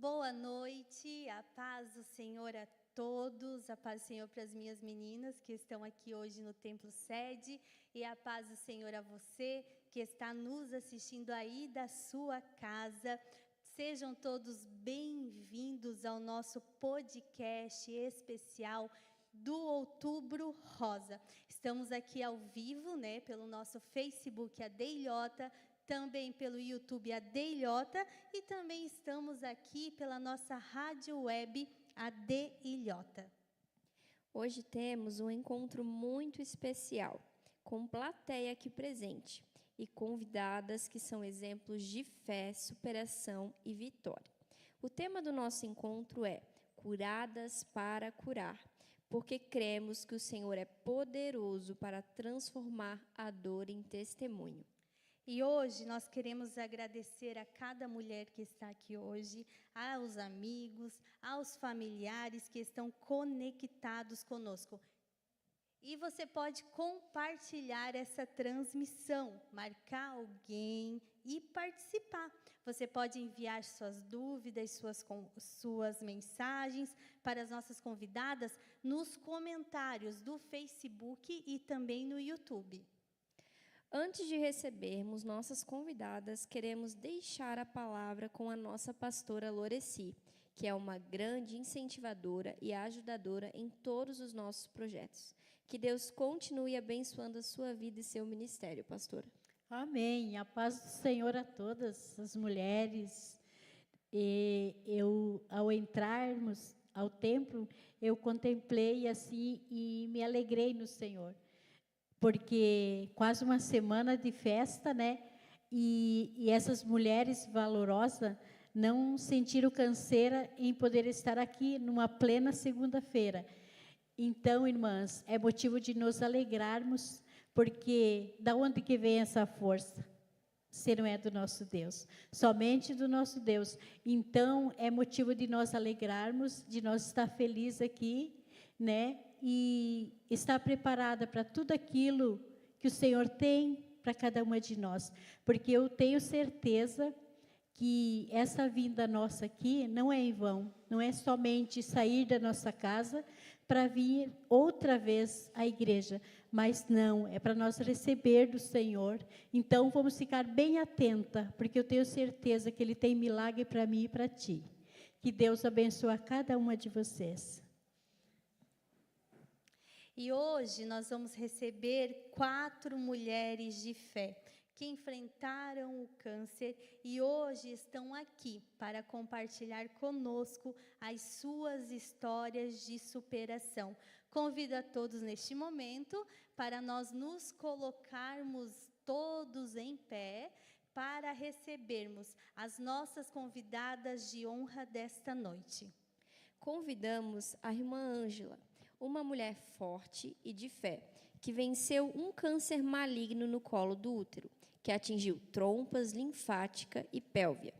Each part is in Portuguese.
Boa noite, a paz do Senhor a todos, a paz do Senhor para as minhas meninas que estão aqui hoje no Templo Sede e a paz do Senhor a você que está nos assistindo aí da sua casa. Sejam todos bem-vindos ao nosso podcast especial do Outubro Rosa. Estamos aqui ao vivo, pelo nosso Facebook, a Deilhota, também pelo YouTube, a Deilhota, e também estamos aqui pela nossa rádio web, a Deilhota. Hoje temos um encontro muito especial, com plateia aqui presente e convidadas que são exemplos de fé, superação e vitória. O tema do nosso encontro é Curadas para Curar, porque cremos que o Senhor é poderoso para transformar a dor em testemunho. E hoje nós queremos agradecer a cada mulher que está aqui hoje, aos amigos, aos familiares que estão conectados conosco. E você pode compartilhar essa transmissão, marcar alguém e participar. Você pode enviar suas dúvidas, suas mensagens para as nossas convidadas nos comentários do Facebook e também no YouTube. Antes de recebermos nossas convidadas, queremos deixar a palavra com a nossa pastora Loreci, que é uma grande incentivadora e ajudadora em todos os nossos projetos. Que Deus continue abençoando a sua vida e seu ministério, pastora. Amém. A paz do Senhor a todas as mulheres. Ao entrarmos ao templo, eu contemplei assim e me alegrei no Senhor. Porque quase uma semana de festa, E essas mulheres valorosas não sentiram canseira em poder estar aqui numa plena segunda-feira. Então, irmãs, é motivo de nos alegrarmos, porque da onde que vem essa força? Se não é do nosso Deus, somente do nosso Deus. Então, é motivo de nós alegrarmos, de nós estar felizes aqui, e estar preparada para tudo aquilo que o Senhor tem para cada uma de nós. Porque eu tenho certeza que essa vinda nossa aqui não é em vão, não é somente sair da nossa casa para vir outra vez à igreja, mas não, é para nós receber do Senhor. Então, vamos ficar bem atenta, porque eu tenho certeza que Ele tem milagre para mim e para ti. Que Deus abençoe a cada uma de vocês. E hoje nós vamos receber 4 mulheres de fé que enfrentaram o câncer e hoje estão aqui para compartilhar conosco as suas histórias de superação. Convido a todos neste momento para nós nos colocarmos todos em pé para recebermos as nossas convidadas de honra desta noite. Convidamos a irmã Ângela, uma mulher forte e de fé, que venceu um câncer maligno no colo do útero, que atingiu trompas, linfática e pélvia.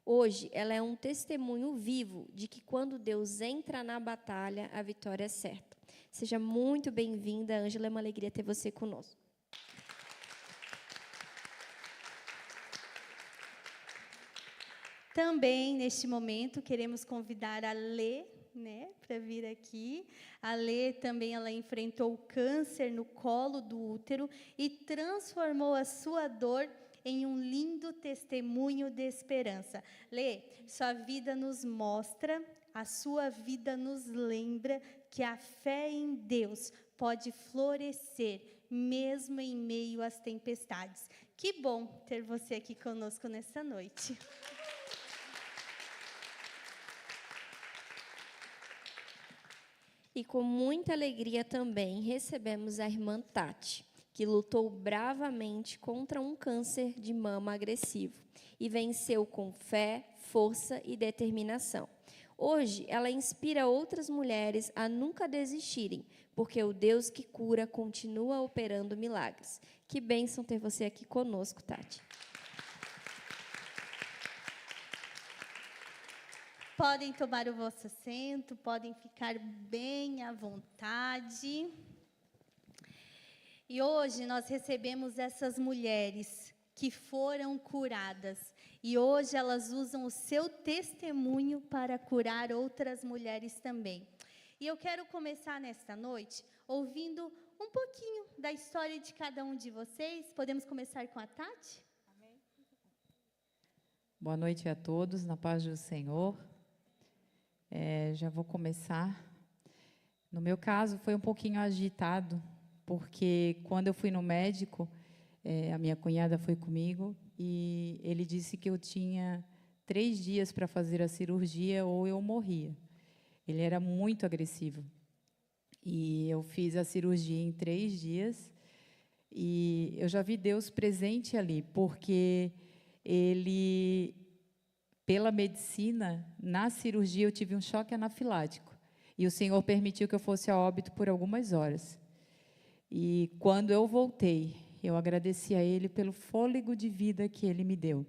Hoje, ela é um testemunho vivo de que quando Deus entra na batalha, a vitória é certa. Seja muito bem-vinda, Ângela, é uma alegria ter você conosco. Também, neste momento, queremos convidar a Lê, para vir aqui. A Lê também ela enfrentou o câncer no colo do útero e transformou a sua dor em um lindo testemunho de esperança. Lê, sua vida nos mostra, a sua vida nos lembra que a fé em Deus pode florescer mesmo em meio às tempestades. Que bom ter você aqui conosco nessa noite. E com muita alegria também recebemos a irmã Tati, que lutou bravamente contra um câncer de mama agressivo e venceu com fé, força e determinação. Hoje, ela inspira outras mulheres a nunca desistirem, porque o Deus que cura continua operando milagres. Que bênção ter você aqui conosco, Tati. Podem tomar o vosso assento, podem ficar bem à vontade. E hoje nós recebemos essas mulheres que foram curadas E hoje elas usam o seu testemunho para curar outras mulheres também. E eu quero começar nesta noite ouvindo um pouquinho da história de cada um de vocês. Podemos começar com a Tati? Boa noite a todos, na paz do Senhor. Já vou começar. No meu caso, foi um pouquinho agitado, porque quando eu fui no médico, a minha cunhada foi comigo, e ele disse que eu tinha 3 dias para fazer a cirurgia ou eu morria. Ele era muito agressivo. E eu fiz a cirurgia em 3 dias, e eu já vi Deus presente ali, porque ele, pela medicina, na cirurgia eu tive um choque anafilático, e o Senhor permitiu que eu fosse a óbito por algumas horas. E quando eu voltei, eu agradeci a Ele pelo fôlego de vida que Ele me deu.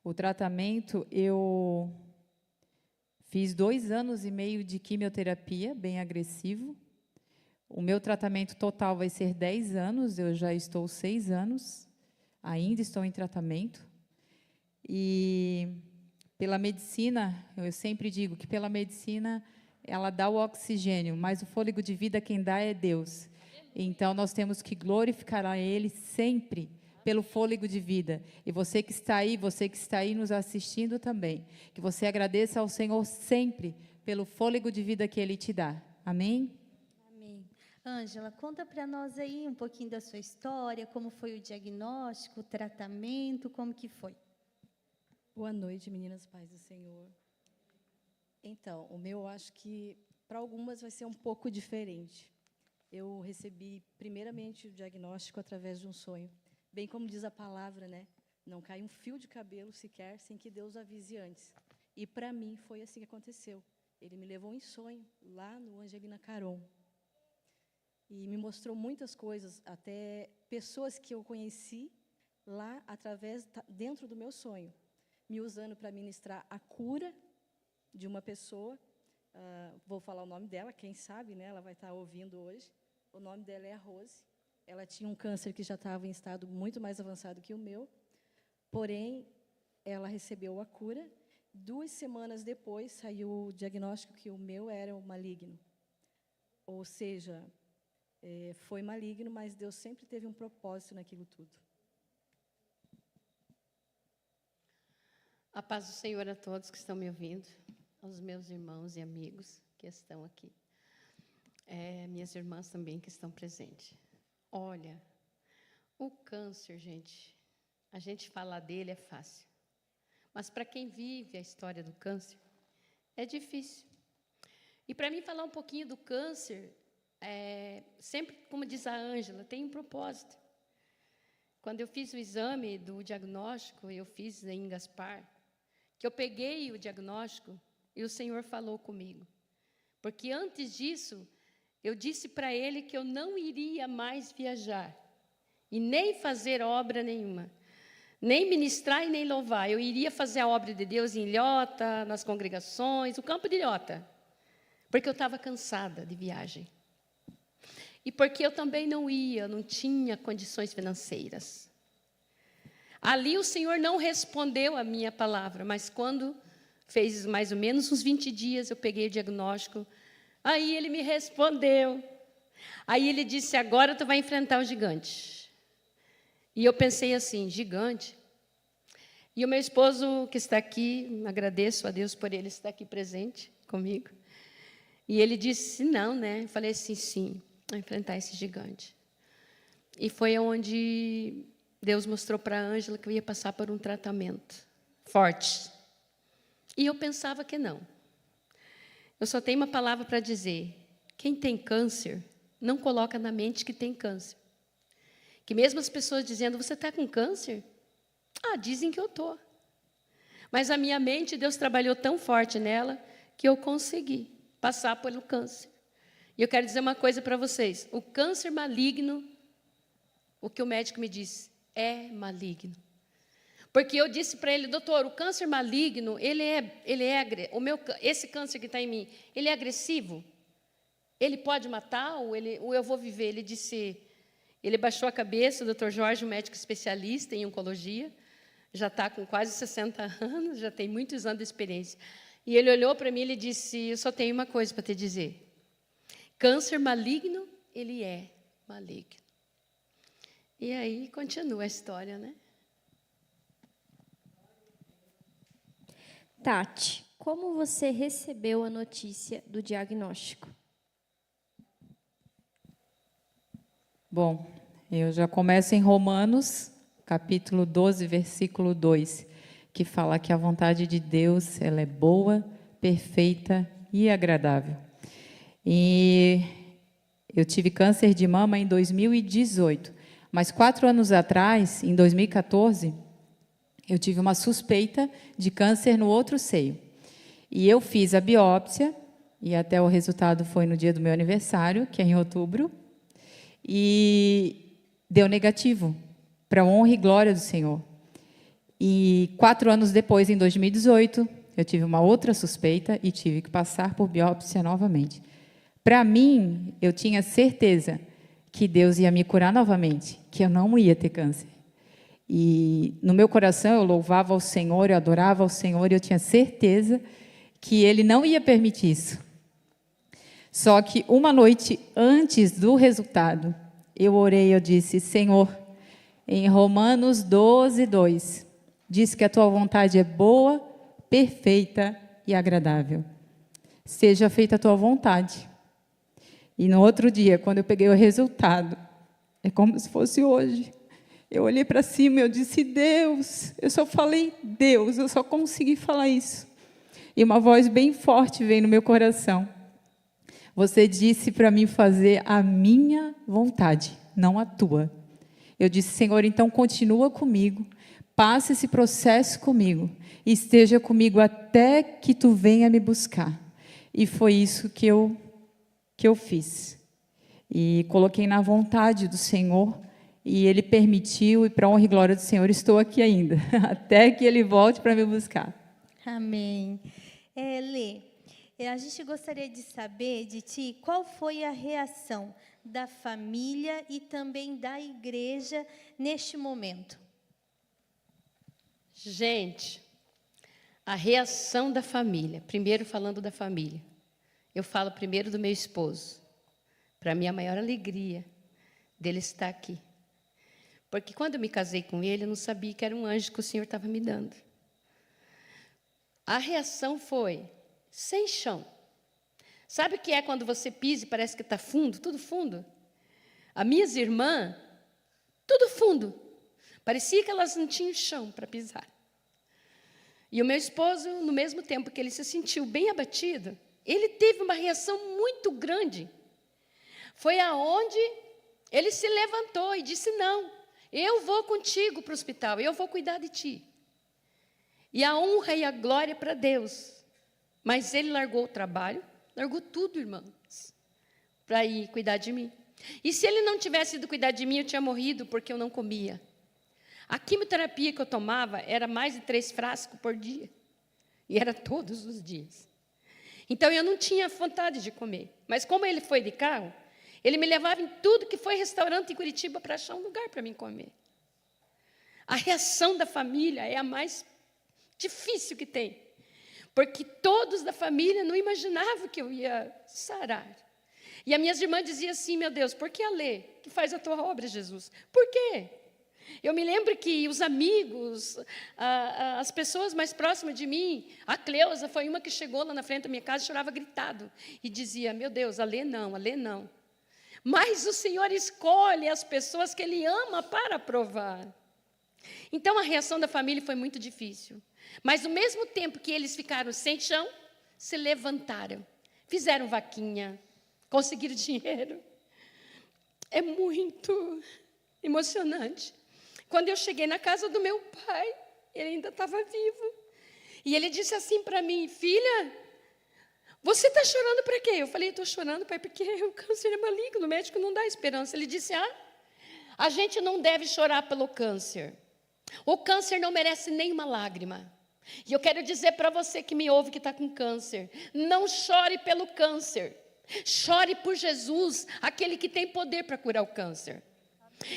O tratamento, eu fiz 2 anos e meio de quimioterapia, bem agressivo. O meu tratamento total vai ser 10 anos, eu já estou 6 anos, ainda estou em tratamento. E pela medicina, eu sempre digo que pela medicina ela dá o oxigênio, mas o fôlego de vida quem dá é Deus. Então nós temos que glorificar a Ele sempre pelo fôlego de vida. E você que está aí nos assistindo também, que você agradeça ao Senhor sempre pelo fôlego de vida que Ele te dá. Amém? Ângela, conta para nós aí um pouquinho da sua história, como foi o diagnóstico, o tratamento, como que foi? Boa noite, meninas, paz do Senhor. Então, o meu, acho que para algumas vai ser um pouco diferente. Eu recebi, primeiramente, o diagnóstico através de um sonho. Bem como diz a palavra, né? Não cai um fio de cabelo sequer sem que Deus avise antes. E, para mim, foi assim que aconteceu. Ele me levou em sonho, lá no Angelina Caron. E me mostrou muitas coisas, até pessoas que eu conheci lá, dentro do meu sonho, me usando para ministrar a cura de uma pessoa. Vou falar o nome dela, quem sabe, né? Ela vai estar ouvindo hoje. O nome dela é a Rose. Ela tinha um câncer que já estava em estado muito mais avançado que o meu, porém, ela recebeu a cura. 2 semanas depois, saiu o diagnóstico que o meu era o maligno. Ou seja, foi maligno, mas Deus sempre teve um propósito naquilo tudo. A paz do Senhor a todos que estão me ouvindo, aos meus irmãos e amigos que estão aqui. Minhas irmãs também que estão presentes. Olha, o câncer, gente, a gente falar dele é fácil. Mas para quem vive a história do câncer, é difícil. E para mim falar um pouquinho do câncer, sempre, como diz a Ângela, tem um propósito. Quando eu fiz o exame do diagnóstico, eu fiz em Gaspar, que eu peguei o diagnóstico e o Senhor falou comigo. Porque antes disso, eu disse para Ele que eu não iria mais viajar e nem fazer obra nenhuma, nem ministrar e nem louvar. Eu iria fazer a obra de Deus em Ilhota, nas congregações, o campo de Ilhota, porque eu estava cansada de viagem. E porque eu também não tinha condições financeiras. Ali o Senhor não respondeu a minha palavra, mas quando fez mais ou menos uns 20 dias, eu peguei o diagnóstico, aí Ele me respondeu. Aí Ele disse, agora tu vai enfrentar o gigante. E eu pensei assim, gigante? E o meu esposo que está aqui, agradeço a Deus por ele estar aqui presente comigo. E ele disse, não, né? Eu falei assim, sim, vou enfrentar esse gigante. E foi onde Deus mostrou para a Ângela que eu ia passar por um tratamento forte. E eu pensava que não. Eu só tenho uma palavra para dizer. Quem tem câncer, não coloca na mente que tem câncer. Que mesmo as pessoas dizendo, você está com câncer? Dizem que eu estou. Mas a minha mente, Deus trabalhou tão forte nela, que eu consegui passar pelo câncer. E eu quero dizer uma coisa para vocês. O câncer maligno, o que o médico me disse, é maligno. Porque eu disse para ele, doutor, o câncer maligno, esse câncer que está em mim, ele é agressivo? Ele pode matar ou eu vou viver? Ele disse, ele baixou a cabeça, o doutor Jorge, um médico especialista em oncologia, já está com quase 60 anos, já tem muitos anos de experiência. E ele olhou para mim e ele disse, eu só tenho uma coisa para te dizer. Câncer maligno, ele é maligno. E aí continua a história, né? Tati, como você recebeu a notícia do diagnóstico? Bom, eu já começo em Romanos, capítulo 12, versículo 2, que fala que a vontade de Deus, ela é boa, perfeita e agradável. E eu tive câncer de mama em 2018, mas 4 anos atrás, em 2014, eu tive uma suspeita de câncer no outro seio. E eu fiz a biópsia, e até o resultado foi no dia do meu aniversário, que é em outubro, e deu negativo, para a honra e glória do Senhor. E 4 anos depois, em 2018, eu tive uma outra suspeita e tive que passar por biópsia novamente. Para mim, eu tinha certeza que Deus ia me curar novamente, que eu não ia ter câncer. E no meu coração eu louvava ao Senhor, eu adorava ao Senhor, e eu tinha certeza que Ele não ia permitir isso. Só que uma noite antes do resultado, eu orei, eu disse, Senhor, em Romanos 12, 2, diz que a Tua vontade é boa, perfeita e agradável. Seja feita a Tua vontade. E no outro dia, quando eu peguei o resultado, é como se fosse hoje. Eu olhei para cima e eu disse, Deus, eu só falei Deus, eu só consegui falar isso. E uma voz bem forte veio no meu coração. Você disse para mim fazer a minha vontade, não a tua. Eu disse, Senhor, então continua comigo, passa esse processo comigo, e esteja comigo até que tu venha me buscar. E foi isso que eu fiz. E coloquei na vontade do Senhor, e Ele permitiu, e para a honra e glória do Senhor, estou aqui ainda, até que Ele volte para me buscar. Amém. Lê, a gente gostaria de saber de ti qual foi a reação da família e também da igreja neste momento. Gente, a reação da família, primeiro falando da família, eu falo primeiro do meu esposo, para mim a maior alegria dele estar aqui. Porque quando eu me casei com ele, eu não sabia que era um anjo que o Senhor estava me dando. A reação foi sem chão. Sabe o que é quando você pisa e parece que está fundo, tudo fundo? As minhas irmãs, tudo fundo. Parecia que elas não tinham chão para pisar. E o meu esposo, no mesmo tempo que ele se sentiu bem abatido, ele teve uma reação muito grande. Foi aonde ele se levantou e disse, não, eu vou contigo para o hospital, eu vou cuidar de ti. E a honra e a glória para Deus. Mas ele largou o trabalho, largou tudo, irmãos, para ir cuidar de mim. E se ele não tivesse ido cuidar de mim, eu tinha morrido porque eu não comia. A quimioterapia que eu tomava era mais de 3 frascos por dia. E era todos os dias. Então, eu não tinha vontade de comer. Mas como ele foi de carro, ele me levava em tudo que foi restaurante em Curitiba para achar um lugar para mim comer. A reação da família é a mais difícil que tem. Porque todos da família não imaginavam que eu ia sarar. E as minhas irmãs diziam assim, meu Deus, por que a Lê, que faz a tua obra, Jesus? Por quê? Eu me lembro que os amigos, as pessoas mais próximas de mim, a Cleusa foi uma que chegou lá na frente da minha casa e chorava gritado. E dizia, meu Deus, a Lê não, a Lê não. Mas o Senhor escolhe as pessoas que Ele ama para provar. Então, a reação da família foi muito difícil. Mas, ao mesmo tempo que eles ficaram sem chão, se levantaram, fizeram vaquinha, conseguiram dinheiro. É muito emocionante. Quando eu cheguei na casa do meu pai, ele ainda estava vivo. E ele disse assim para mim, filha, você está chorando para quê? Eu falei, estou chorando, pai, porque o câncer é maligno, o médico não dá esperança. Ele disse, a gente não deve chorar pelo câncer. O câncer não merece nenhuma lágrima. E eu quero dizer para você que me ouve, que está com câncer, não chore pelo câncer. Chore por Jesus, aquele que tem poder para curar o câncer.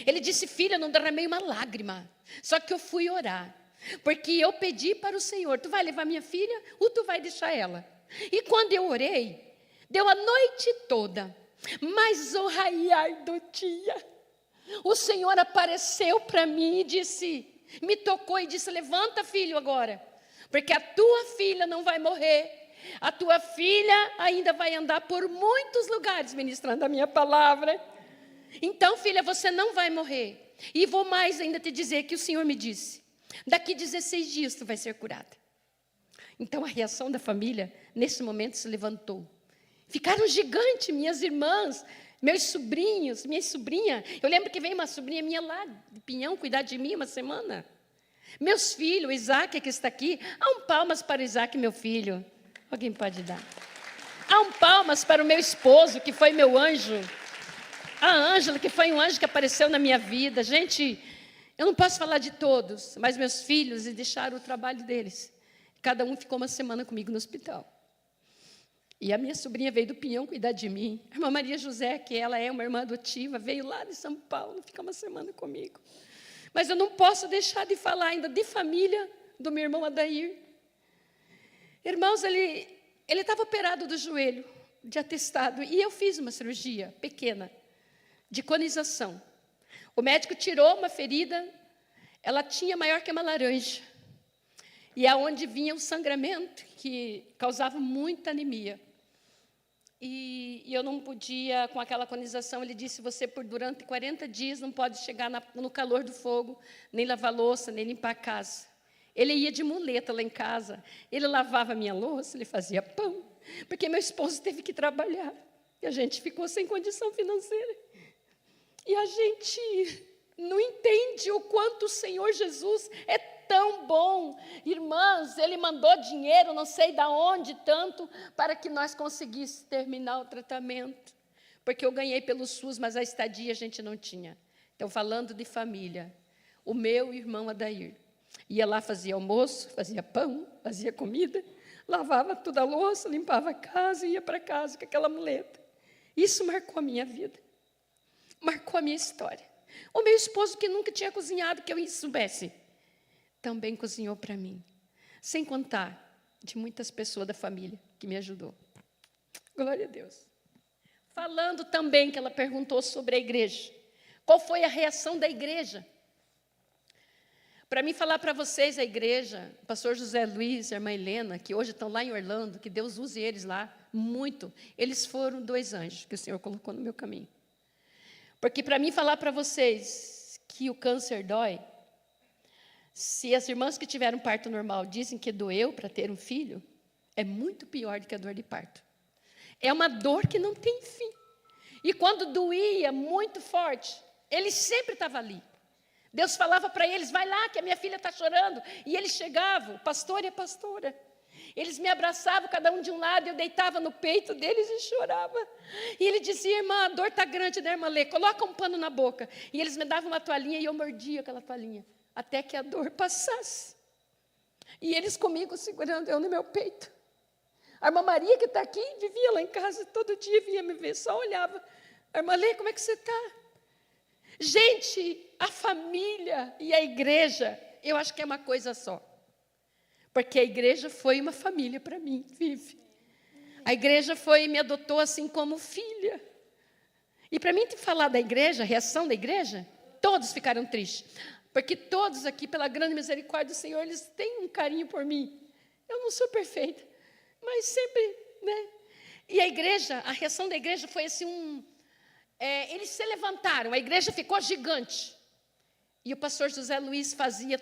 Ele disse, filha, não derramei uma lágrima. Só que eu fui orar. Porque eu pedi para o Senhor, tu vai levar minha filha ou tu vai deixar ela? E quando eu orei, deu a noite toda, mas o raiar do dia, o Senhor apareceu para mim e disse, me tocou e disse, levanta, filho, agora, porque a tua filha não vai morrer, a tua filha ainda vai andar por muitos lugares ministrando a minha palavra. Então, filha, você não vai morrer. E vou mais ainda te dizer que o Senhor me disse, daqui 16 dias tu vai ser curada. Então, a reação da família, nesse momento, se levantou. Ficaram gigantes, minhas irmãs, meus sobrinhos, minha sobrinha. Eu lembro que veio uma sobrinha minha lá, de Pinhão, cuidar de mim uma semana. Meus filhos, o Isaac que está aqui, palmas para o Isaac, meu filho. Alguém pode dar? Palmas para o meu esposo, que foi meu anjo. A Ângela, que foi um anjo que apareceu na minha vida. Gente, eu não posso falar de todos, mas meus filhos deixaram o trabalho deles. Cada um ficou uma semana comigo no hospital. E a minha sobrinha veio do Pinhão cuidar de mim. A irmã Maria José, que ela é uma irmã adotiva, veio lá de São Paulo, ficar uma semana comigo. Mas eu não posso deixar de falar ainda de família do meu irmão Adair. Irmãos, ele estava operado do joelho, de atestado, e eu fiz uma cirurgia pequena, de conização. O médico tirou uma ferida, ela tinha maior que uma laranja. E aonde vinha o sangramento, que causava muita anemia. E eu não podia, com aquela conização, ele disse, você durante 40 dias não pode chegar no calor do fogo, nem lavar louça, nem limpar a casa. Ele ia de muleta lá em casa, ele lavava a minha louça, ele fazia pão, porque meu esposo teve que trabalhar, e a gente ficou sem condição financeira. E a gente não entende o quanto o Senhor Jesus é tão bom. Irmãs, Ele mandou dinheiro, não sei de onde tanto, para que nós conseguíssemos terminar o tratamento. Porque eu ganhei pelo SUS, mas a estadia a gente não tinha. Então, falando de família, o meu irmão Adair ia lá, fazia almoço, fazia pão, fazia comida, lavava toda a louça, limpava a casa e ia para casa com aquela muleta. Isso marcou a minha vida. Marcou a minha história. O meu esposo, que nunca tinha cozinhado, que eu soubesse, também cozinhou para mim. Sem contar de muitas pessoas da família que me ajudou. Glória a Deus. Falando também que ela perguntou sobre a igreja. Qual foi a reação da igreja? Para mim falar para vocês, a igreja, o pastor José Luiz e a irmã Helena, que hoje estão lá em Orlando, que Deus use eles lá muito, eles foram 2 anjos que o Senhor colocou no meu caminho. Porque para mim falar para vocês que o câncer dói, se as irmãs que tiveram parto normal dizem que doeu para ter um filho, é muito pior do que a dor de parto. É uma dor que não tem fim. E quando doía muito forte, ele sempre estava ali. Deus falava para eles, vai lá que a minha filha está chorando. E eles chegavam, o pastor e a pastora. Eles me abraçavam, cada um de um lado, e eu deitava no peito deles e chorava. E ele dizia, irmã, a dor está grande, né, irmã Lê? Coloca um pano na boca. E eles me davam uma toalhinha e eu mordia aquela toalhinha, até que a dor passasse. E eles comigo, segurando eu no meu peito. A irmã Maria, que está aqui, vivia lá em casa, todo dia vinha me ver, só olhava. A irmã Lê, como é que você está? Gente, a família e a igreja, eu acho que é uma coisa só. Porque a igreja foi uma família para mim, Vive. A igreja me adotou assim como filha. E para mim te falar da igreja, a reação da igreja, todos ficaram tristes. Porque todos aqui, pela grande misericórdia do Senhor, eles têm um carinho por mim. Eu não sou perfeita, mas sempre, né? E a igreja, a reação da igreja foi assim, eles se levantaram, a igreja ficou gigante. E o pastor José Luiz fazia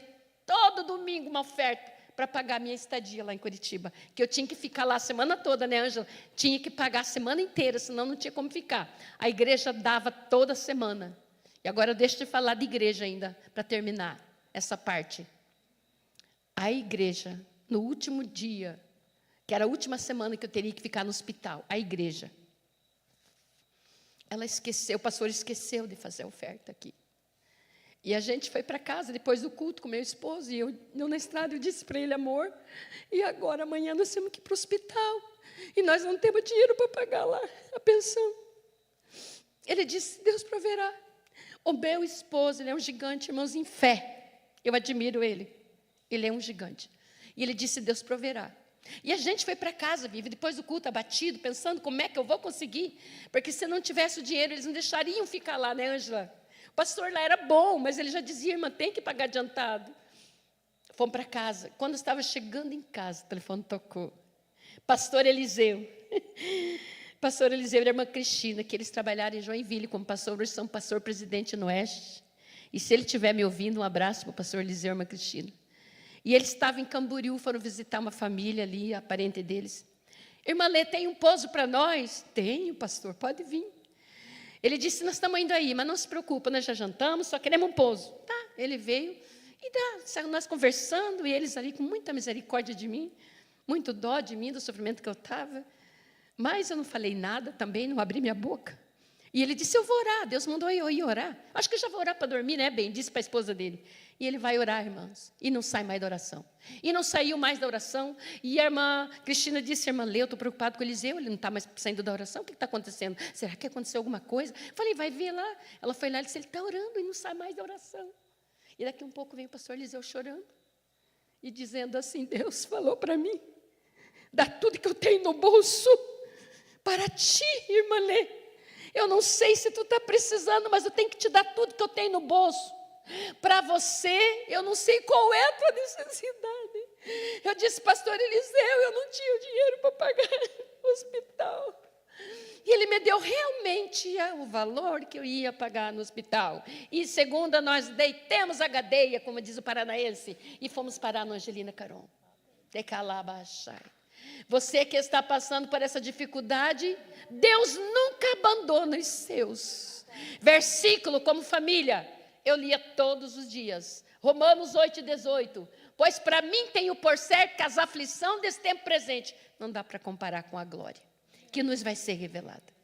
todo domingo uma oferta para pagar a minha estadia lá em Curitiba. Que eu tinha que ficar lá a semana toda, né, Ângela? Tinha que pagar a semana inteira, senão não tinha como ficar. A igreja dava toda semana. E agora eu deixo de falar de igreja ainda, para terminar essa parte. A igreja, no último dia, que era a última semana que eu teria que ficar no hospital, a igreja, ela esqueceu, o pastor esqueceu de fazer a oferta aqui. E a gente foi para casa, depois do culto, com meu esposo, e eu na estrada, eu disse para ele, amor, e agora, amanhã, nós temos que ir para o hospital, e nós não temos dinheiro para pagar lá a pensão. Ele disse, Deus proverá. O meu esposo, ele é um gigante, irmãos, em fé. Eu admiro ele. Ele é um gigante. E ele disse, Deus proverá. E a gente foi para casa, Vivi, depois do culto, abatido, pensando como é que eu vou conseguir. Porque se não tivesse o dinheiro, eles não deixariam ficar lá, né, Ângela? O pastor lá era bom, mas ele já dizia, irmã, tem que pagar adiantado. Fomos para casa. Quando eu estava chegando em casa, o telefone tocou. Pastor Eliseu. Pastor Eliseu e a irmã Cristina, que eles trabalharam em Joinville como pastor, hoje são pastor presidente no Oeste. E se ele estiver me ouvindo, um abraço para o pastor Eliseu e a irmã Cristina. E eles estavam em Camboriú, foram visitar uma família ali, a parente deles. Irmã Lê, tem um pouso para nós? Tenho, pastor, pode vir. Ele disse, nós estamos indo aí, mas não se preocupa, nós já jantamos, só queremos um pouso. Tá, ele veio e nós conversando, e eles ali com muita misericórdia de mim, muito dó de mim, do sofrimento que eu estava. Mas eu não falei nada também, não abri minha boca. E ele disse, eu vou orar, Deus mandou eu ir orar. Acho que eu já vou orar para dormir, né, bem? Disse para a esposa dele. E ele vai orar, irmãos, e não sai mais da oração. E não saiu mais da oração. E a irmã Cristina disse, irmã Lê, eu estou preocupado com o Eliseu, ele não está mais saindo da oração, o que está acontecendo? Será que aconteceu alguma coisa? Falei, vai ver lá. Ela foi lá e disse, ele está orando e não sai mais da oração. E daqui um pouco veio o pastor Eliseu chorando e dizendo assim, Deus falou para mim, dá tudo que eu tenho no bolso para ti, irmã Lê. Eu não sei se tu está precisando, mas eu tenho que te dar tudo que eu tenho no bolso. Para você, eu não sei qual é a tua necessidade. Eu disse, pastor Eliseu, eu não tinha dinheiro para pagar o hospital. E ele me deu realmente o valor que eu ia pagar no hospital. E segunda, nós deitemos a gadeia, como diz o paranaense, e fomos parar no Angelina Caron. Decalabachai. Você que está passando por essa dificuldade, Deus nunca abandona os seus. Versículo como família, eu lia todos os dias. Romanos 8:18. Pois para mim tenho por certo que as aflições desse tempo presente não dá para comparar com a glória que nos vai ser revelada.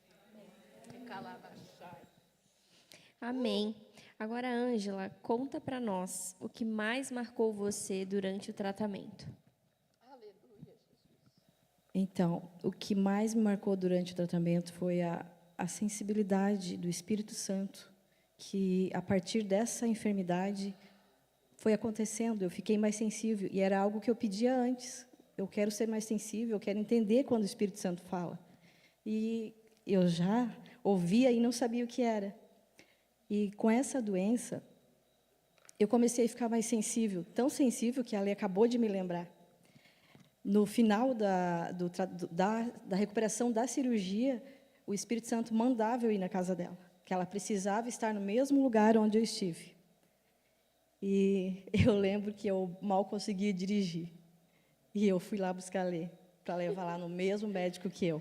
Amém. Agora, Ângela, conta para nós o que mais marcou você durante o tratamento. Então, o que mais me marcou durante o tratamento foi a sensibilidade do Espírito Santo, que a partir dessa enfermidade foi acontecendo, eu fiquei mais sensível, e era algo que eu pedia antes. Eu quero ser mais sensível, eu quero entender quando o Espírito Santo fala. E eu já ouvia e não sabia o que era. E com essa doença, eu comecei a ficar mais sensível, tão sensível que a Lê acabou de me lembrar. No final da recuperação da cirurgia, o Espírito Santo mandava eu ir na casa dela, que ela precisava estar no mesmo lugar onde eu estive. E eu lembro que eu mal conseguia dirigir. E eu fui lá buscar a Lê, para levar lá no mesmo médico que eu.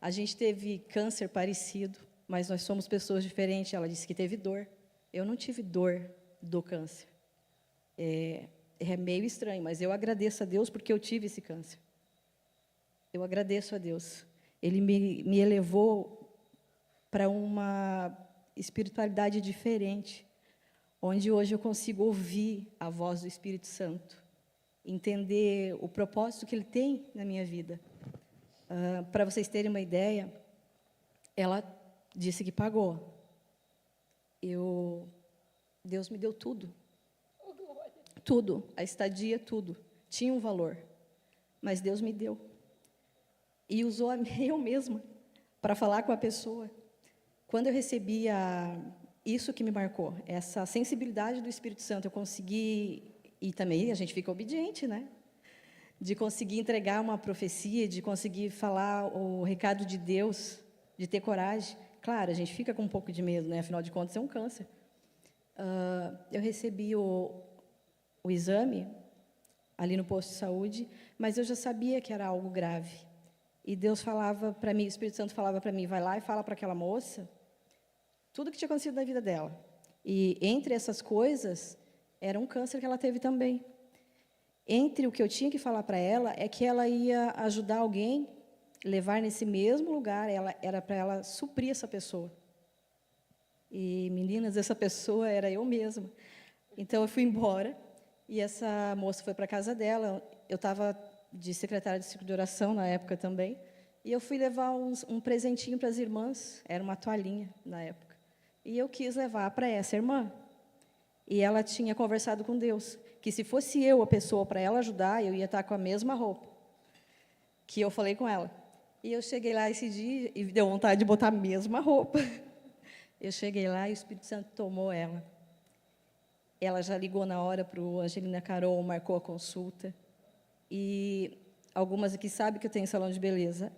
A gente teve câncer parecido, mas nós somos pessoas diferentes. Ela disse que teve dor. Eu não tive dor do câncer. É meio estranho, mas eu agradeço a Deus porque eu tive esse câncer. Eu agradeço a Deus. Ele me elevou para uma espiritualidade diferente, onde hoje eu consigo ouvir a voz do Espírito Santo, entender o propósito que Ele tem na minha vida. Para vocês terem uma ideia, ela disse que pagou. Deus me deu tudo. Tudo, a estadia, tudo. Tinha um valor, mas Deus me deu. E usou eu mesma para falar com a pessoa. Quando eu recebi isso que me marcou, essa sensibilidade do Espírito Santo, eu consegui, e também a gente fica obediente, né? De conseguir entregar uma profecia, de conseguir falar o recado de Deus, de ter coragem. Claro, a gente fica com um pouco de medo, né? Afinal de contas, é um câncer. Eu recebi o exame ali no posto de saúde, mas eu já sabia que era algo grave. E Deus falava para mim, o Espírito Santo falava para mim, vai lá e fala para aquela moça tudo o que tinha acontecido na vida dela. E entre essas coisas, era um câncer que ela teve também. Entre o que eu tinha que falar para ela é que ela ia ajudar alguém, levar nesse mesmo lugar, era para ela suprir essa pessoa. E, meninas, essa pessoa era eu mesma. Então, eu fui embora, e essa moça foi para a casa dela. Eu estava de secretária de ciclo de oração na época também, e eu fui levar um presentinho para as irmãs, era uma toalhinha na época. E eu quis levar para essa irmã. E ela tinha conversado com Deus. que se fosse eu a pessoa para ela ajudar, eu ia estar com a mesma roupa que eu falei com ela. E eu cheguei lá esse dia e deu vontade de botar a mesma roupa. Eu cheguei lá e o Espírito Santo tomou ela. Ela já ligou na hora para o Angelina Carol, marcou a consulta. E algumas aqui sabem que eu tenho salão de beleza.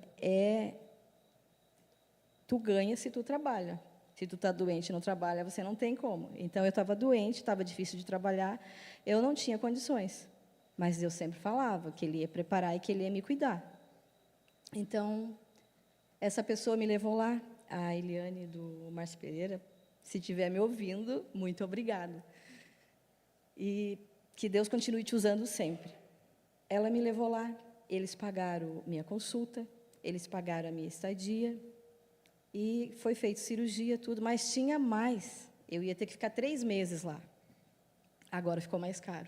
Tu ganha se tu trabalha. Se tu está doente e não trabalha, você não tem como. Então, eu estava doente, estava difícil de trabalhar, eu não tinha condições. Mas Deus sempre falava que Ele ia preparar e que Ele ia me cuidar. Então, essa pessoa me levou lá, a Eliane do Márcio Pereira. Se estiver me ouvindo, muito obrigada. E que Deus continue te usando sempre. Ela me levou lá, eles pagaram minha consulta, eles pagaram a minha estadia, e foi feita cirurgia, tudo, mas tinha mais. Eu ia ter que ficar 3 meses lá. Agora ficou mais caro.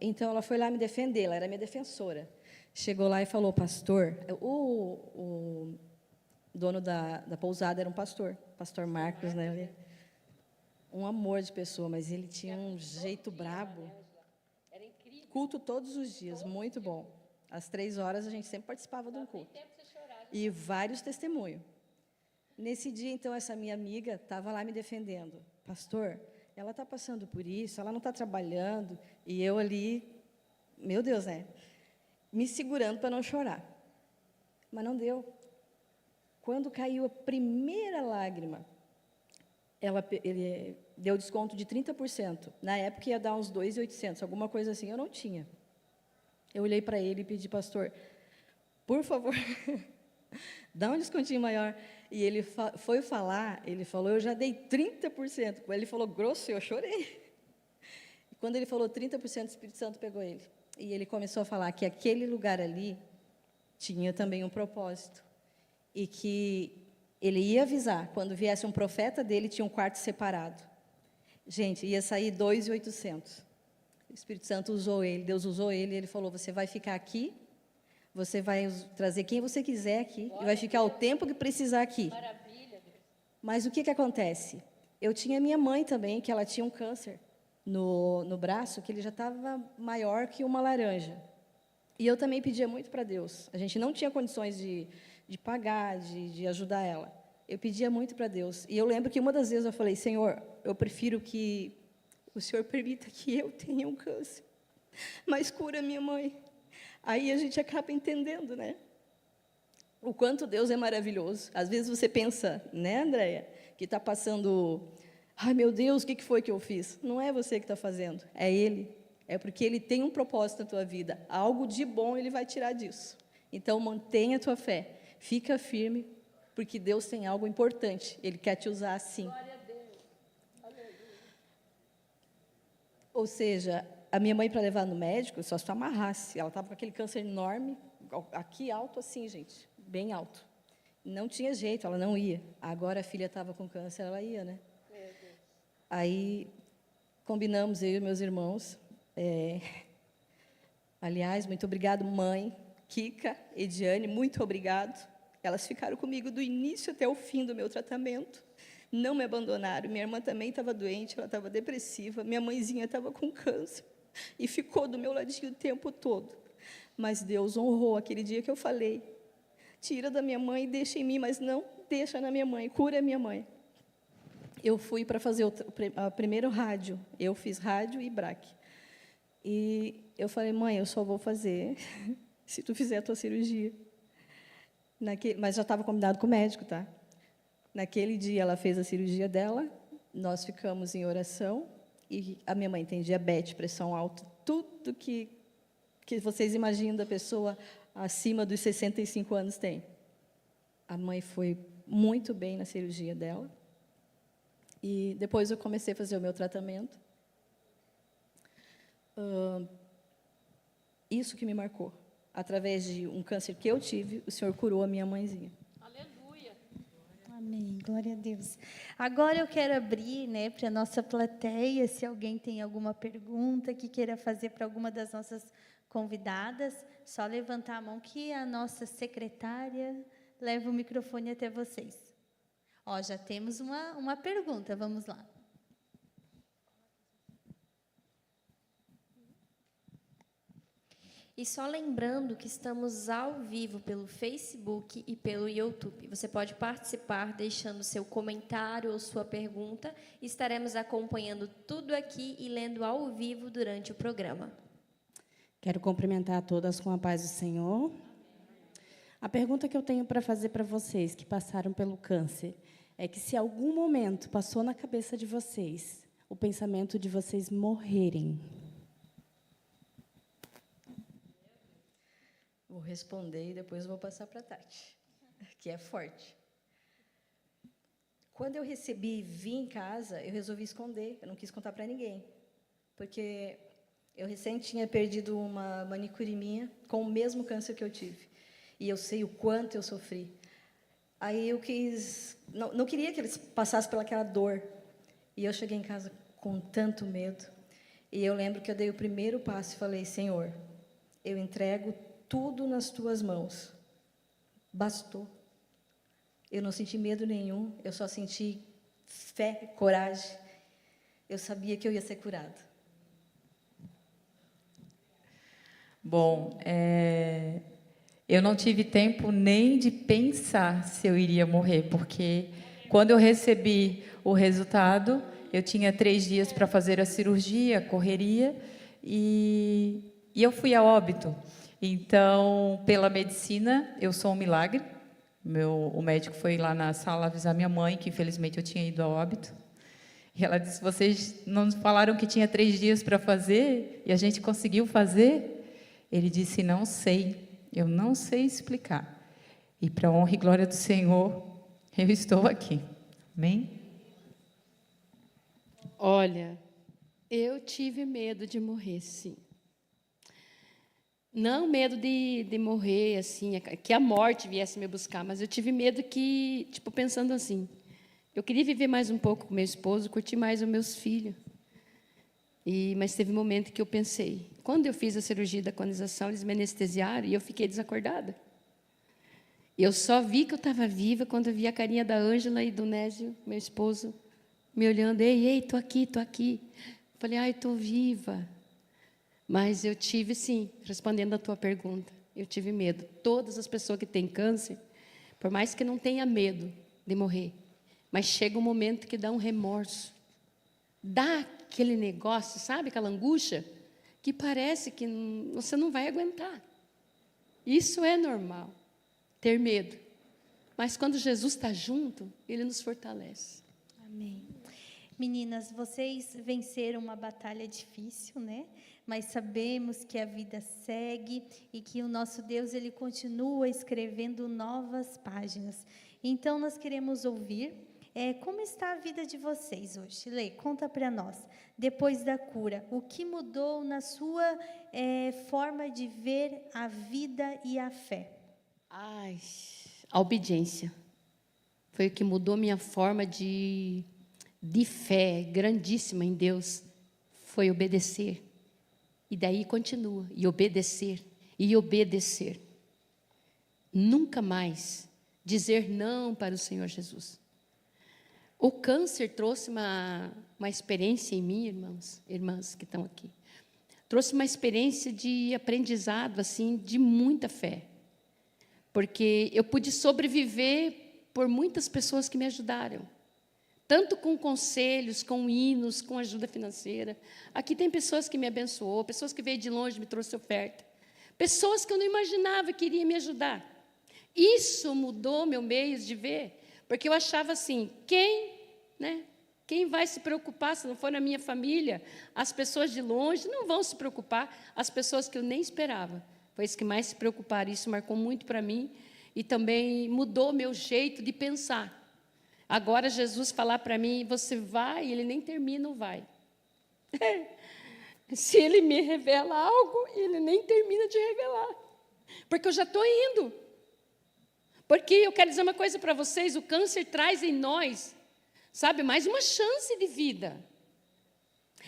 Então, ela foi lá me defender, ela era minha defensora. Chegou lá e falou, pastor, o dono da pousada era um pastor Marcos, né? Um amor de pessoa, mas ele tinha um jeito brabo. Culto todos os dias, muito bom. Às 3 horas, a gente sempre participava de um culto. E vários testemunhos. Nesse dia, então, essa minha amiga estava lá me defendendo. Pastor, ela está passando por isso, ela não está trabalhando. E eu ali, meu Deus, né? Me segurando para não chorar. Mas não deu. Quando caiu a primeira lágrima, ele deu desconto de 30%. Na época, ia dar uns 2.800, alguma coisa assim. Eu não tinha. Eu olhei para ele e pedi, pastor, por favor, dá um descontinho maior. E ele foi falar, ele falou, eu já dei 30%. Ele falou grosso, eu chorei. E quando ele falou 30%, o Espírito Santo pegou ele. E ele começou a falar que aquele lugar ali tinha também um propósito. E que ele ia avisar, quando viesse um profeta dele, tinha um quarto separado. Gente, ia sair 2.800. O Espírito Santo usou ele, Deus usou ele, e ele falou, você vai ficar aqui, você vai trazer quem você quiser aqui, e vai ficar o tempo que precisar aqui. Maravilha. Mas o que acontece? Eu tinha minha mãe também, que ela tinha um câncer no braço, que ele já estava maior que uma laranja. E eu também pedia muito para Deus. A gente não tinha condições de pagar, de ajudar ela. Eu pedia muito para Deus. E eu lembro que uma das vezes eu falei, Senhor, eu prefiro que o Senhor permita que eu tenha um câncer, mas cura minha mãe. Aí a gente acaba entendendo, né? O quanto Deus é maravilhoso. Às vezes você pensa, né, Andréia, que está passando, ai, meu Deus, o que foi que eu fiz? Não é você que está fazendo, é Ele. É porque Ele tem um propósito na tua vida. Algo de bom Ele vai tirar disso. Então, mantenha a tua fé. Fica firme, porque Deus tem algo importante. Ele quer te usar assim. Ou seja, a minha mãe, para levar no médico, só se tu amarrasse. Ela estava com aquele câncer enorme, aqui alto assim, gente, bem alto. Não tinha jeito, ela não ia. Agora a filha estava com câncer, ela ia, né? Aí, combinamos, eu e meus irmãos. Aliás, muito obrigado, mãe, Kika, Ediane, muito obrigado. Elas ficaram comigo do início até o fim do meu tratamento. Não me abandonaram. Minha irmã também estava doente, ela estava depressiva. Minha mãezinha estava com câncer. E ficou do meu ladinho o tempo todo. Mas Deus honrou aquele dia que eu falei, tira da minha mãe e deixa em mim, mas não deixa na minha mãe, cura a minha mãe. Eu fui para fazer o primeiro rádio. Eu fiz rádio e braque. E eu falei, mãe, eu só vou fazer se tu fizer a tua cirurgia. Mas já estava combinado com o médico, tá? Naquele dia, ela fez a cirurgia dela, nós ficamos em oração, e a minha mãe tem diabetes, pressão alta, tudo que vocês imaginam da pessoa acima dos 65 anos tem. A mãe foi muito bem na cirurgia dela, e depois eu comecei a fazer o meu tratamento. Isso que me marcou. Através de um câncer que eu tive, o Senhor curou a minha mãezinha. Amém, glória a Deus. Agora eu quero abrir, né, para a nossa plateia, se alguém tem alguma pergunta que queira fazer para alguma das nossas convidadas, só levantar a mão que a nossa secretária leva o microfone até vocês. Ó, já temos uma pergunta, vamos lá. E só lembrando que estamos ao vivo pelo Facebook e pelo YouTube. Você pode participar deixando seu comentário ou sua pergunta. Estaremos acompanhando tudo aqui e lendo ao vivo durante o programa. Quero cumprimentar a todas com a paz do Senhor. A pergunta que eu tenho para fazer para vocês que passaram pelo câncer é que se algum momento passou na cabeça de vocês o pensamento de vocês morrerem. Vou responder e depois vou passar para a Tati, que é forte. Quando eu recebi e vim em casa, eu resolvi esconder, eu não quis contar para ninguém, porque eu recém tinha perdido uma manicure minha com o mesmo câncer que eu tive, e eu sei o quanto eu sofri. Aí eu não queria que eles passassem pelaquela dor, e eu cheguei em casa com tanto medo, e eu lembro que eu dei o primeiro passo e falei: Senhor, eu entrego tudo nas tuas mãos. Bastou. Eu não senti medo nenhum, eu só senti fé, coragem. Eu sabia que eu ia ser curada. Bom, eu não tive tempo nem de pensar se eu iria morrer, porque quando eu recebi o resultado, eu tinha 3 dias para fazer a cirurgia, correria, e eu fui a óbito. Então, pela medicina, eu sou um milagre. O médico foi lá na sala avisar minha mãe que, infelizmente, eu tinha ido a óbito. E ela disse: vocês não falaram que tinha 3 dias para fazer e a gente conseguiu fazer? Ele disse: não sei, eu não sei explicar. E, para a honra e glória do Senhor, eu estou aqui. Amém? Olha, eu tive medo de morrer, sim. Não medo de morrer, assim, que a morte viesse me buscar, mas eu tive medo que, tipo, pensando assim, eu queria viver mais um pouco com meu esposo, curtir mais os meus filhos. Mas teve um momento que eu pensei, quando eu fiz a cirurgia da colonização, eles me anestesiaram e eu fiquei desacordada. Eu só vi que eu estava viva quando eu vi a carinha da Ângela e do Nésio, meu esposo, me olhando: ei, estou aqui, estou aqui. Falei: ai, estou viva. Mas eu tive, sim, respondendo a tua pergunta, eu tive medo. Todas as pessoas que têm câncer, por mais que não tenha medo de morrer, mas chega um momento que dá um remorso. Dá aquele negócio, sabe, aquela angústia, que parece que você não vai aguentar. Isso é normal, ter medo. Mas quando Jesus está junto, Ele nos fortalece. Amém. Meninas, vocês venceram uma batalha difícil, né? Mas sabemos que a vida segue e que o nosso Deus, Ele continua escrevendo novas páginas. Então, nós queremos ouvir como está a vida de vocês hoje. Lê, conta para nós. Depois da cura, o que mudou na sua forma de ver a vida e a fé? A obediência. Foi o que mudou minha forma de fé grandíssima em Deus. Foi obedecer. E daí continua, e obedecer, e obedecer. Nunca mais dizer não para o Senhor Jesus. O câncer trouxe uma experiência em mim, irmãs que estão aqui. Trouxe uma experiência de aprendizado, assim, de muita fé. Porque eu pude sobreviver por muitas pessoas que me ajudaram. Tanto com conselhos, com hinos, com ajuda financeira. Aqui tem pessoas que me abençoou, pessoas que veio de longe me trouxe oferta. Pessoas que eu não imaginava que iriam me ajudar. Isso mudou meu meio de ver, porque eu achava assim, quem vai se preocupar se não for na minha família? As pessoas de longe não vão se preocupar, as pessoas que eu nem esperava. Foi isso que mais se preocuparam, isso marcou muito para mim e também mudou meu jeito de pensar. Agora, Jesus falar para mim, você vai, Ele nem termina o vai. Se Ele me revela algo, Ele nem termina de revelar. Porque eu já estou indo. Porque eu quero dizer uma coisa para vocês, o câncer traz em nós, sabe, mais uma chance de vida.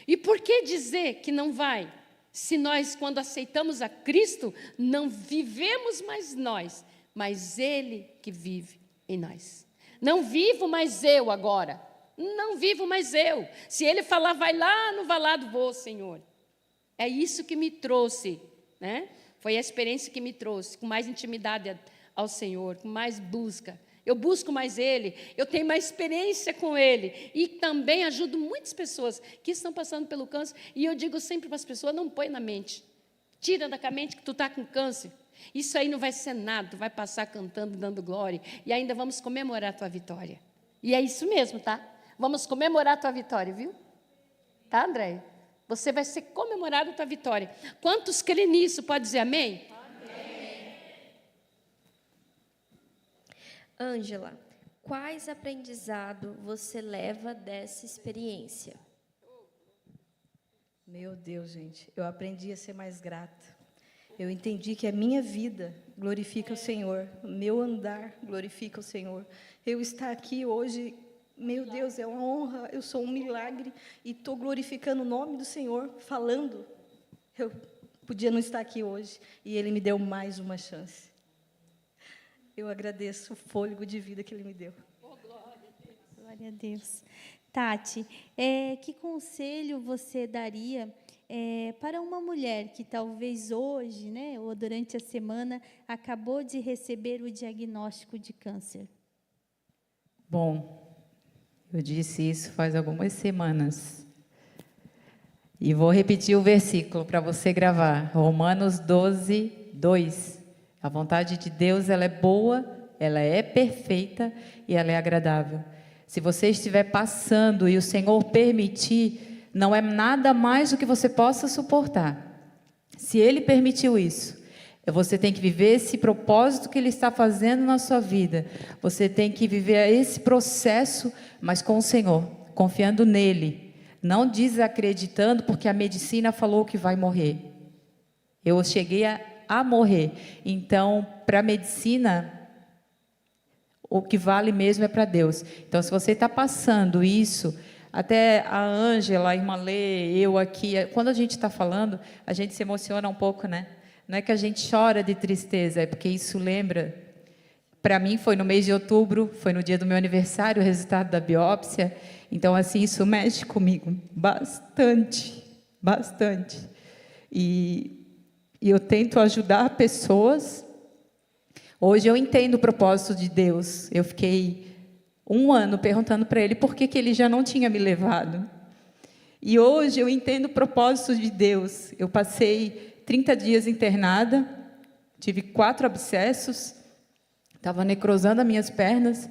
E por que dizer que não vai? Se nós, quando aceitamos a Cristo, não vivemos mais nós, mas Ele que vive em nós. Não vivo mais eu agora. Não vivo mais eu. Se Ele falar, vai lá, não vai lá, vou, Senhor. É isso que me trouxe, né? Foi a experiência que me trouxe, com mais intimidade ao Senhor, com mais busca. Eu busco mais Ele, eu tenho mais experiência com Ele. E também ajudo muitas pessoas que estão passando pelo câncer. E eu digo sempre para as pessoas, não põe na mente. Tira da mente que tu está com câncer. Isso aí não vai ser nada, tu vai passar cantando, dando glória. E ainda vamos comemorar a tua vitória. E é isso mesmo, tá? Vamos comemorar a tua vitória, viu? Tá, André? Você vai ser comemorado a tua vitória. Quantos creem nisso? Pode dizer amém? Ângela, quais aprendizados você leva dessa experiência? Meu Deus, gente, eu aprendi a ser mais grata. Eu entendi que a minha vida glorifica o Senhor, o meu andar glorifica o Senhor. Eu estar aqui hoje, meu Deus, é uma honra, eu sou um milagre e estou glorificando o nome do Senhor, falando. Eu podia não estar aqui hoje e Ele me deu mais uma chance. Eu agradeço o fôlego de vida que Ele me deu. Glória a Deus. Tati, que conselho você daria para uma mulher que talvez hoje, né, ou durante a semana, acabou de receber o diagnóstico de câncer? Bom, eu disse isso faz algumas semanas. E vou repetir o versículo para você gravar. Romanos 12, 2. A vontade de Deus, ela é boa, ela é perfeita e ela é agradável. Se você estiver passando e o Senhor permitir, não é nada mais do que você possa suportar. Se Ele permitiu isso, você tem que viver esse propósito que Ele está fazendo na sua vida. Você tem que viver esse processo, mas com o Senhor, confiando nele. Não desacreditando porque a medicina falou que vai morrer. Eu cheguei a morrer. Então, para a medicina, o que vale mesmo é para Deus. Então, se você está passando isso, até a Ângela, a irmã Lê, eu aqui, quando a gente está falando, a gente se emociona um pouco, né? Não é que a gente chora de tristeza, é porque isso lembra. Para mim, foi no mês de outubro, foi no dia do meu aniversário, o resultado da biópsia. Então, assim, isso mexe comigo bastante, bastante. E eu tento ajudar pessoas. Hoje eu entendo o propósito de Deus. Eu fiquei 1 ano perguntando para Ele por que Ele já não tinha me levado. E hoje eu entendo o propósito de Deus. Eu passei 30 dias internada, tive 4 abscessos, estava necrosando as minhas pernas,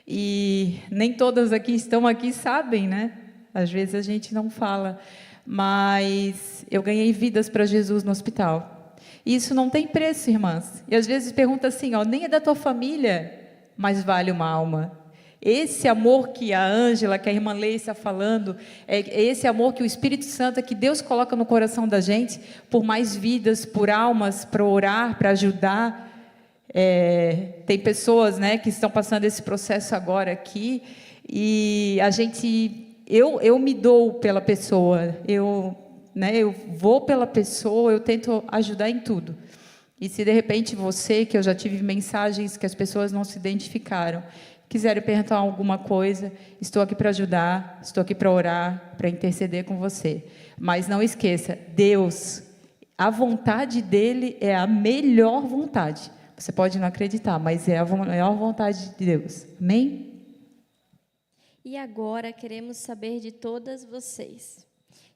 e nem todas aqui estão aqui sabem, né? Às vezes a gente não fala, mas eu ganhei vidas para Jesus no hospital. E isso não tem preço, irmãs. E às vezes pergunta assim, ó, nem é da tua família, mas vale uma alma. Esse amor que a Ângela, que a irmã Lei está falando, é esse amor que o Espírito Santo, que Deus coloca no coração da gente, por mais vidas, por almas, para orar, para ajudar. Tem pessoas, né, que estão passando esse processo agora aqui, e a gente, eu me dou pela pessoa, eu vou pela pessoa, eu tento ajudar em tudo. E se de repente você, que eu já tive mensagens que as pessoas não se identificaram, quiserem perguntar alguma coisa, estou aqui para ajudar, estou aqui para orar, para interceder com você. Mas não esqueça, Deus, a vontade dEle é a melhor vontade. Você pode não acreditar, mas é a maior vontade de Deus. Amém? E agora queremos saber de todas vocês.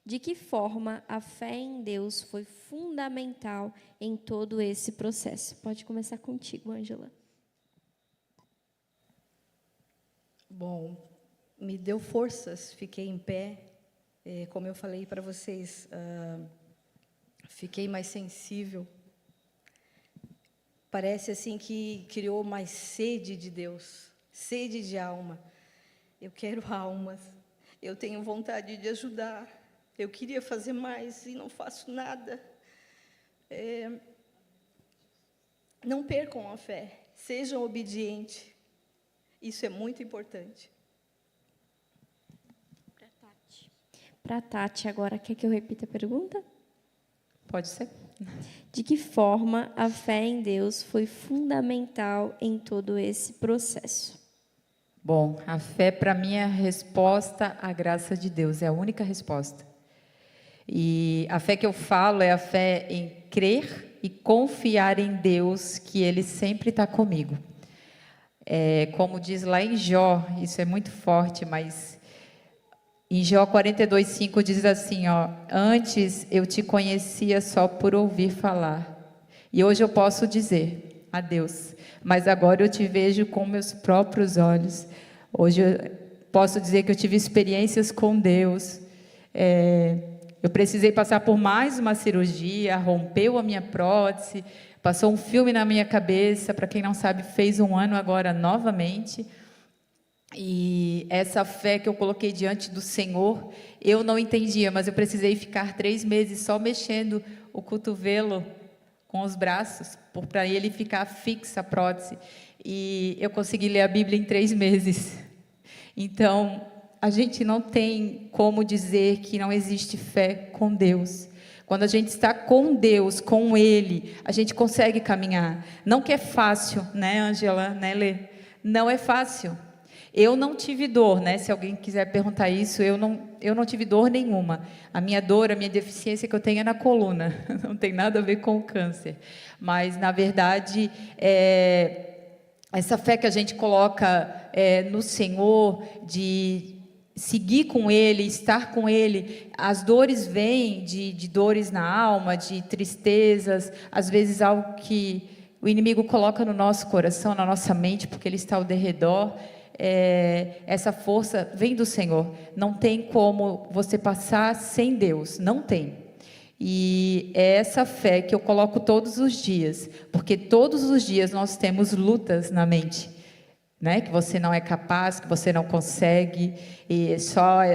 De que forma a fé em Deus foi fundamental em todo esse processo? Pode começar contigo, Ângela. Bom, me deu forças, fiquei em pé, como eu falei para vocês, fiquei mais sensível. Parece assim que criou mais sede de Deus, sede de alma. Eu quero almas, eu tenho vontade de ajudar, eu queria fazer mais e não faço nada. Não percam a fé, sejam obedientes. Isso é muito importante. Para a Tati, agora, quer que eu repita a pergunta? Pode ser. De que forma a fé em Deus foi fundamental em todo esse processo? Bom, a fé para mim é a resposta à graça de Deus, é a única resposta. E a fé que eu falo é a fé em crer e confiar em Deus, que Ele sempre está comigo. Como diz lá em Jó, isso é muito forte, mas em Jó 42:5 diz assim, ó: antes eu te conhecia só por ouvir falar, e hoje eu posso dizer a Deus, mas agora eu te vejo com meus próprios olhos. Hoje eu posso dizer que eu tive experiências com Deus. Eu precisei passar por mais uma cirurgia, rompeu a minha prótese, passou um filme na minha cabeça, para quem não sabe, fez 1 ano agora novamente. E essa fé que eu coloquei diante do Senhor, eu não entendia, mas eu precisei ficar 3 meses só mexendo o cotovelo com os braços, para ele ficar fixa a prótese. E eu consegui ler a Bíblia em 3 meses. Então, a gente não tem como dizer que não existe fé com Deus. Quando a gente está com Deus, com Ele, a gente consegue caminhar. Não que é fácil, né, Ângela, né, Lê? Não é fácil. Eu não tive dor, né? Se alguém quiser perguntar isso, eu não tive dor nenhuma. A minha dor, a minha deficiência que eu tenho é na coluna. Não tem nada a ver com o câncer. Mas, na verdade, essa fé que a gente coloca no Senhor, de seguir com Ele, estar com Ele, as dores vêm de dores na alma, de tristezas, às vezes algo que o inimigo coloca no nosso coração, na nossa mente, porque ele está ao derredor. Essa força vem do Senhor. Não tem como você passar sem Deus, não tem. E é essa fé que eu coloco todos os dias, porque todos os dias nós temos lutas na mente, né? Que você não é capaz, que você não consegue, e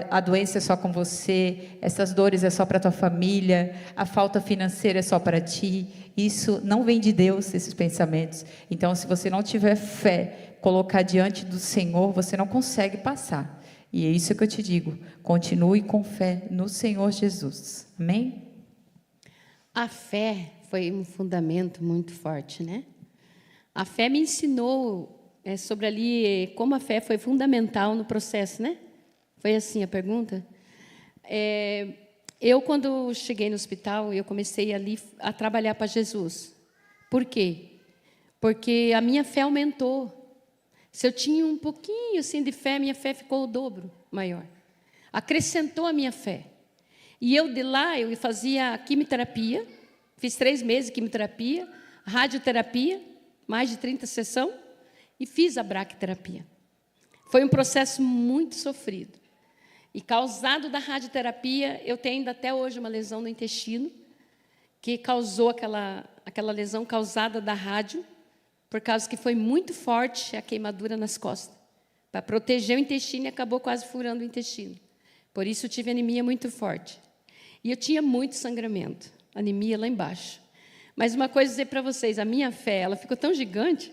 a doença é só com você, essas dores é só para a tua família, a falta financeira é só para ti. Isso não vem de Deus, esses pensamentos. Então, se você não tiver fé, colocar diante do Senhor, você não consegue passar. E é isso que eu te digo, continue com fé no Senhor Jesus. Amém? A fé foi um fundamento muito forte, né? A fé me ensinou sobre ali como a fé foi fundamental no processo, né? Foi assim a pergunta? Eu, quando cheguei no hospital, eu comecei ali a trabalhar para Jesus. Por quê? Porque a minha fé aumentou. Se eu tinha um pouquinho assim de fé, minha fé ficou o dobro maior. Acrescentou a minha fé. E eu de lá, eu fazia quimioterapia, fiz 3 meses de quimioterapia, radioterapia, mais de 30 sessões, e fiz a braquiterapia. Foi um processo muito sofrido. E causado da radioterapia, eu tenho ainda até hoje uma lesão no intestino, que causou aquela lesão causada da rádio, por causa que foi muito forte a queimadura nas costas. Para proteger o intestino, e acabou quase furando o intestino. Por isso, eu tive anemia muito forte. E eu tinha muito sangramento, anemia lá embaixo. Mas uma coisa dizer para vocês, a minha fé, ela ficou tão gigante,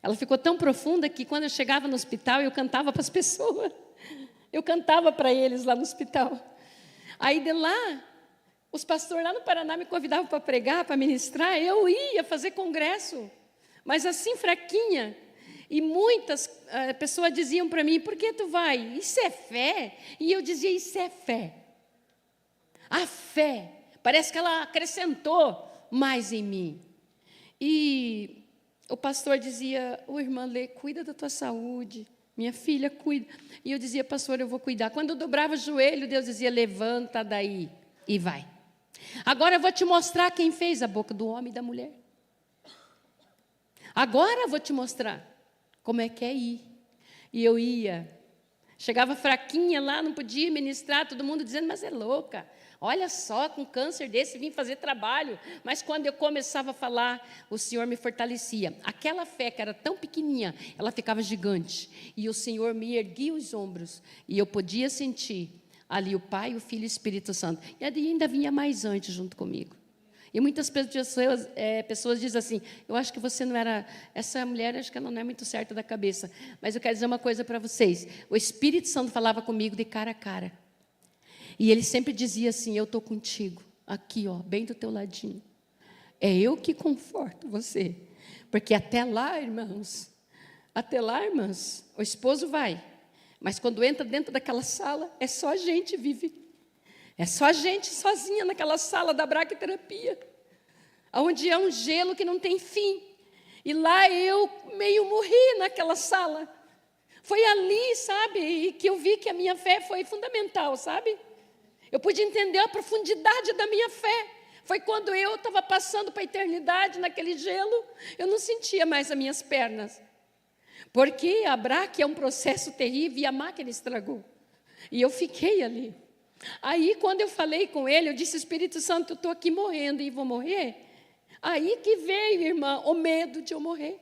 ela ficou tão profunda, que quando eu chegava no hospital, eu cantava para as pessoas. Eu cantava para eles lá no hospital. Aí, de lá, os pastores lá no Paraná me convidavam para pregar, para ministrar, eu ia fazer congresso. Mas assim, fraquinha. E muitas pessoas diziam para mim, por que tu vai? Isso é fé? E eu dizia, isso é fé. A fé, parece que ela acrescentou mais em mim. E o pastor dizia, irmã Lê, cuida da tua saúde. Minha filha, cuida. E eu dizia, pastor, eu vou cuidar. Quando eu dobrava o joelho, Deus dizia, levanta daí e vai. Agora eu vou te mostrar quem fez a boca do homem e da mulher. Agora eu vou te mostrar como é que é ir. E eu ia. Chegava fraquinha lá, não podia ministrar, todo mundo dizendo, mas é louca. Olha só, com câncer desse, vim fazer trabalho. Mas quando eu começava a falar, o Senhor me fortalecia. Aquela fé que era tão pequenininha, ela ficava gigante. E o Senhor me erguia os ombros. E eu podia sentir ali o Pai, o Filho e o Espírito Santo. E ainda vinha mais antes junto comigo. E muitas pessoas dizem assim, eu acho que você não era, essa mulher, acho que ela não é muito certa da cabeça. Mas eu quero dizer uma coisa para vocês. O Espírito Santo falava comigo de cara a cara. E ele sempre dizia assim, eu estou contigo, aqui, ó, bem do teu ladinho. É eu que conforto você. Porque até lá, irmãos, o esposo vai. Mas quando entra dentro daquela sala, é só a gente vive. É só a gente sozinha naquela sala da braquiterapia, onde é um gelo que não tem fim. E lá eu meio morri naquela sala. Foi ali, sabe, que eu vi que a minha fé foi fundamental, sabe? Eu pude entender a profundidade da minha fé. Foi quando eu estava passando para a eternidade naquele gelo, eu não sentia mais as minhas pernas. Porque a braque é um processo terrível e a máquina estragou. E eu fiquei ali. Aí, quando eu falei com ele, eu disse, Espírito Santo, eu estou aqui morrendo e vou morrer. Aí que veio, irmã, o medo de eu morrer.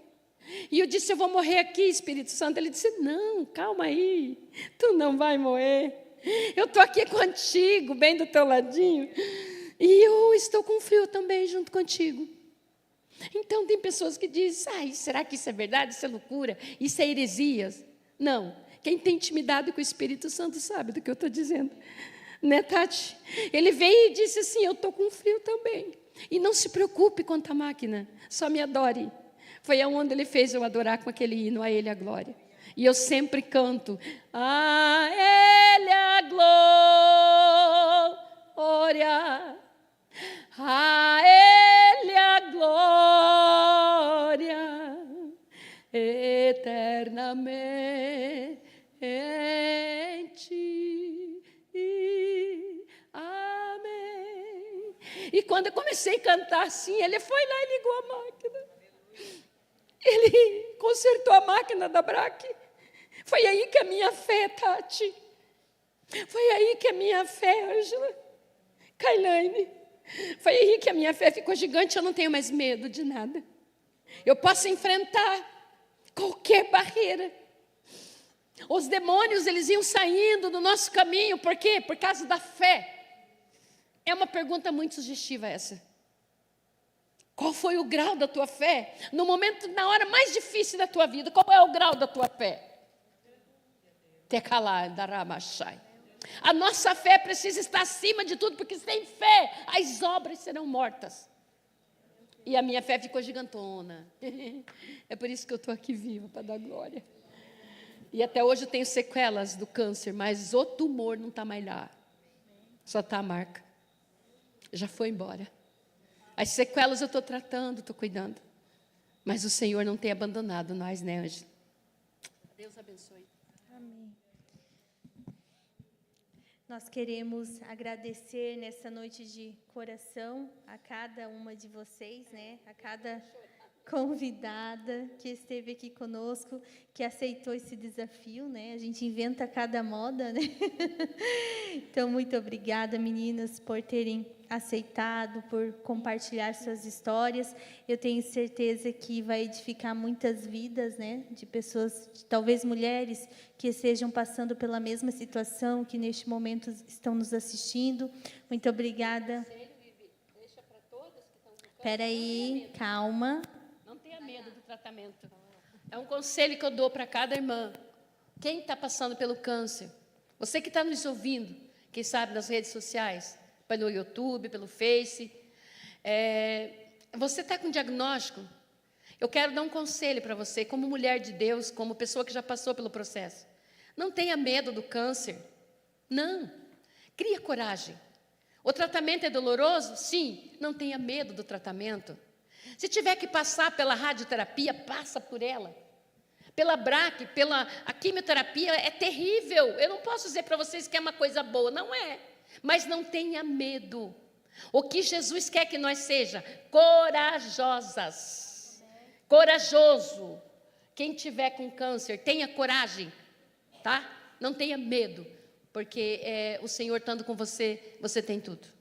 E eu disse, eu vou morrer aqui, Espírito Santo. Ele disse, não, calma aí, tu não vai morrer. Eu estou aqui contigo, bem do teu ladinho. E eu estou com frio também junto contigo. Então, tem pessoas que dizem, ai, será que isso é verdade? Isso é loucura? Isso é heresias? Não, quem tem intimidade com o Espírito Santo sabe do que eu estou dizendo. Né, Tati? Ele veio e disse assim, eu estou com frio também. E não se preocupe quanto à máquina, só me adore. Foi aonde ele fez eu adorar com aquele hino, a Ele a glória. E eu sempre canto, a Ele a glória, a Ele a glória, eternamente. Amém. E quando eu comecei a cantar assim, ele foi lá e ligou a máquina. Ele consertou a máquina da braque. Foi aí que a minha fé, Tati. Foi aí que a minha fé, Ângela, Kailane. Foi aí que a minha fé ficou gigante. Eu não tenho mais medo de nada. Eu posso enfrentar qualquer barreira. Os demônios, eles iam saindo do nosso caminho. Por quê? Por causa da fé. É uma pergunta muito sugestiva essa. Qual foi o grau da tua fé? No momento, na hora mais difícil da tua vida, qual é o grau da tua fé? A nossa fé precisa estar acima de tudo, porque sem fé as obras serão mortas. E a minha fé ficou gigantona. É por isso que eu estou aqui viva, para dar glória. E até hoje eu tenho sequelas do câncer, mas o tumor não está mais lá. Só está a marca. Já foi embora. As sequelas eu estou tratando, estou cuidando. Mas o Senhor não tem abandonado nós, né, Ângela? Deus abençoe. Amém. Nós queremos agradecer nessa noite de coração a cada uma de vocês, né? A cada convidada que esteve aqui conosco, que aceitou esse desafio, né? A gente inventa cada moda, né? Então, muito obrigada, meninas, por terem aceitado, por compartilhar suas histórias. Eu tenho certeza que vai edificar muitas vidas, né? De pessoas, talvez mulheres, que estejam passando pela mesma situação, que neste momento estão nos assistindo. Muito obrigada. Espera aí, calma. Não tenha medo do tratamento. É um conselho que eu dou para cada irmã. Quem está passando pelo câncer, você que está nos ouvindo, quem sabe nas redes sociais, pelo YouTube, pelo Face, você está com diagnóstico? Eu quero dar um conselho para você, como mulher de Deus, como pessoa que já passou pelo processo. Não tenha medo do câncer. Não. Cria coragem. O tratamento é doloroso? Sim. Não tenha medo do tratamento. Se tiver que passar pela radioterapia, passa por ela. Pela braque, a quimioterapia é terrível. Eu não posso dizer para vocês que é uma coisa boa. Não é. Mas não tenha medo. O que Jesus quer que nós seja? Corajosas. Corajoso. Quem tiver com câncer, tenha coragem. Tá? Não tenha medo. Porque o Senhor estando com você, você tem tudo.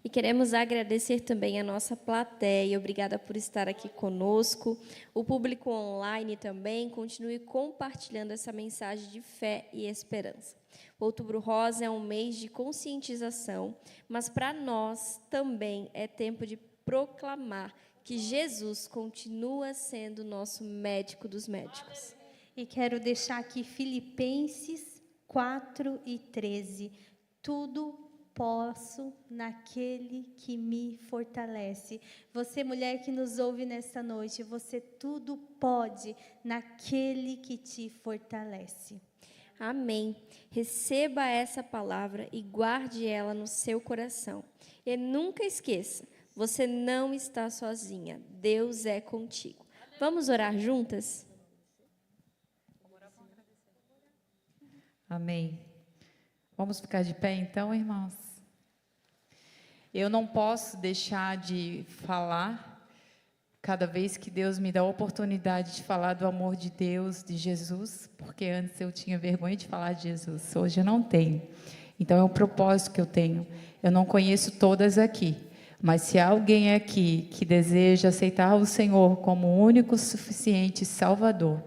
E queremos agradecer também a nossa plateia. Obrigada por estar aqui conosco. O público online também. Continue compartilhando essa mensagem de fé e esperança. O Outubro Rosa é um mês de conscientização, mas para nós também é tempo de proclamar que Jesus continua sendo nosso médico dos médicos. E quero deixar aqui Filipenses 4:13. Tudo posso naquele que me fortalece. Você, mulher que nos ouve nesta noite, você tudo pode naquele que te fortalece. Amém. Receba essa palavra e guarde ela no seu coração. E nunca esqueça, você não está sozinha. Deus é contigo. Vamos orar juntas? Amém. Vamos ficar de pé então, irmãos? Eu não posso deixar de falar cada vez que Deus me dá a oportunidade de falar do amor de Deus, de Jesus, porque antes eu tinha vergonha de falar de Jesus, hoje eu não tenho. Então é um propósito que eu tenho. Eu não conheço todas aqui, mas se há alguém aqui que deseja aceitar o Senhor como o único, suficiente Salvador,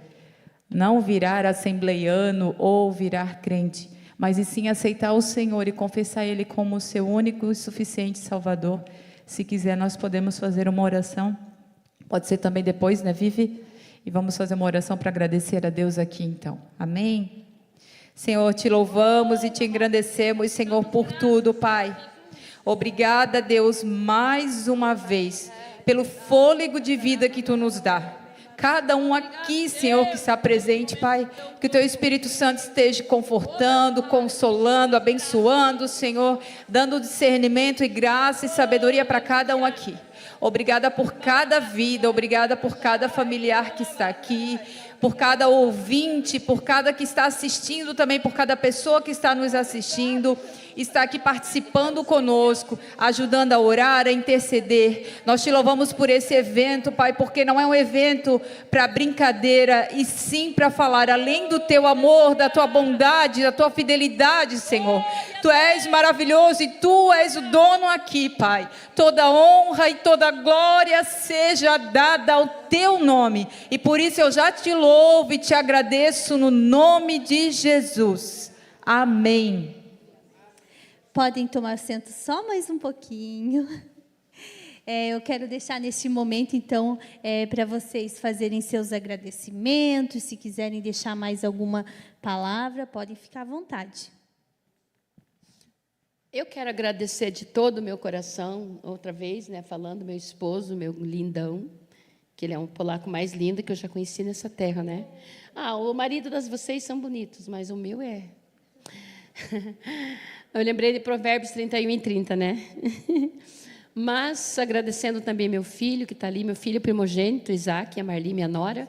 não virar assembleiano ou virar crente, mas e sim aceitar o Senhor e confessar Ele como o seu único e suficiente Salvador, se quiser nós podemos fazer uma oração. Pode ser também depois, né, Vivi? E vamos fazer uma oração para agradecer a Deus aqui, então. Amém? Senhor, te louvamos e te engrandecemos, Senhor, por tudo, Pai. Obrigada, Deus, mais uma vez, pelo fôlego de vida que Tu nos dá. Cada um aqui, Senhor, que está presente, Pai, que o Teu Espírito Santo esteja confortando, consolando, abençoando, Senhor, dando discernimento e graça e sabedoria para cada um aqui. Obrigada por cada vida, obrigada por cada familiar que está aqui, por cada ouvinte, por cada que está assistindo também, por cada pessoa que está nos assistindo, está aqui participando conosco, ajudando a orar, a interceder. Nós te louvamos por esse evento, Pai, porque não é um evento para brincadeira, e sim para falar além do Teu amor, da Tua bondade, da Tua fidelidade, Senhor. Tu és maravilhoso e Tu és o dono aqui, Pai. Toda honra e toda glória seja dada ao Teu nome, e por isso eu já te louvo e te agradeço no nome de Jesus. Amém. Podem tomar assento só mais um pouquinho. Eu quero deixar neste momento, então, para vocês fazerem seus agradecimentos. Se quiserem deixar mais alguma palavra, podem ficar à vontade. Eu quero agradecer de todo o meu coração, outra vez, né, falando meu esposo, meu lindão, que ele é um polaco mais lindo que eu já conheci nessa terra, né? O marido das vocês são bonitos, mas o meu é. Eu lembrei de Provérbios 31:30, né? Mas agradecendo também meu filho, que está ali, meu filho primogênito, Isaac, e a Marli, minha nora,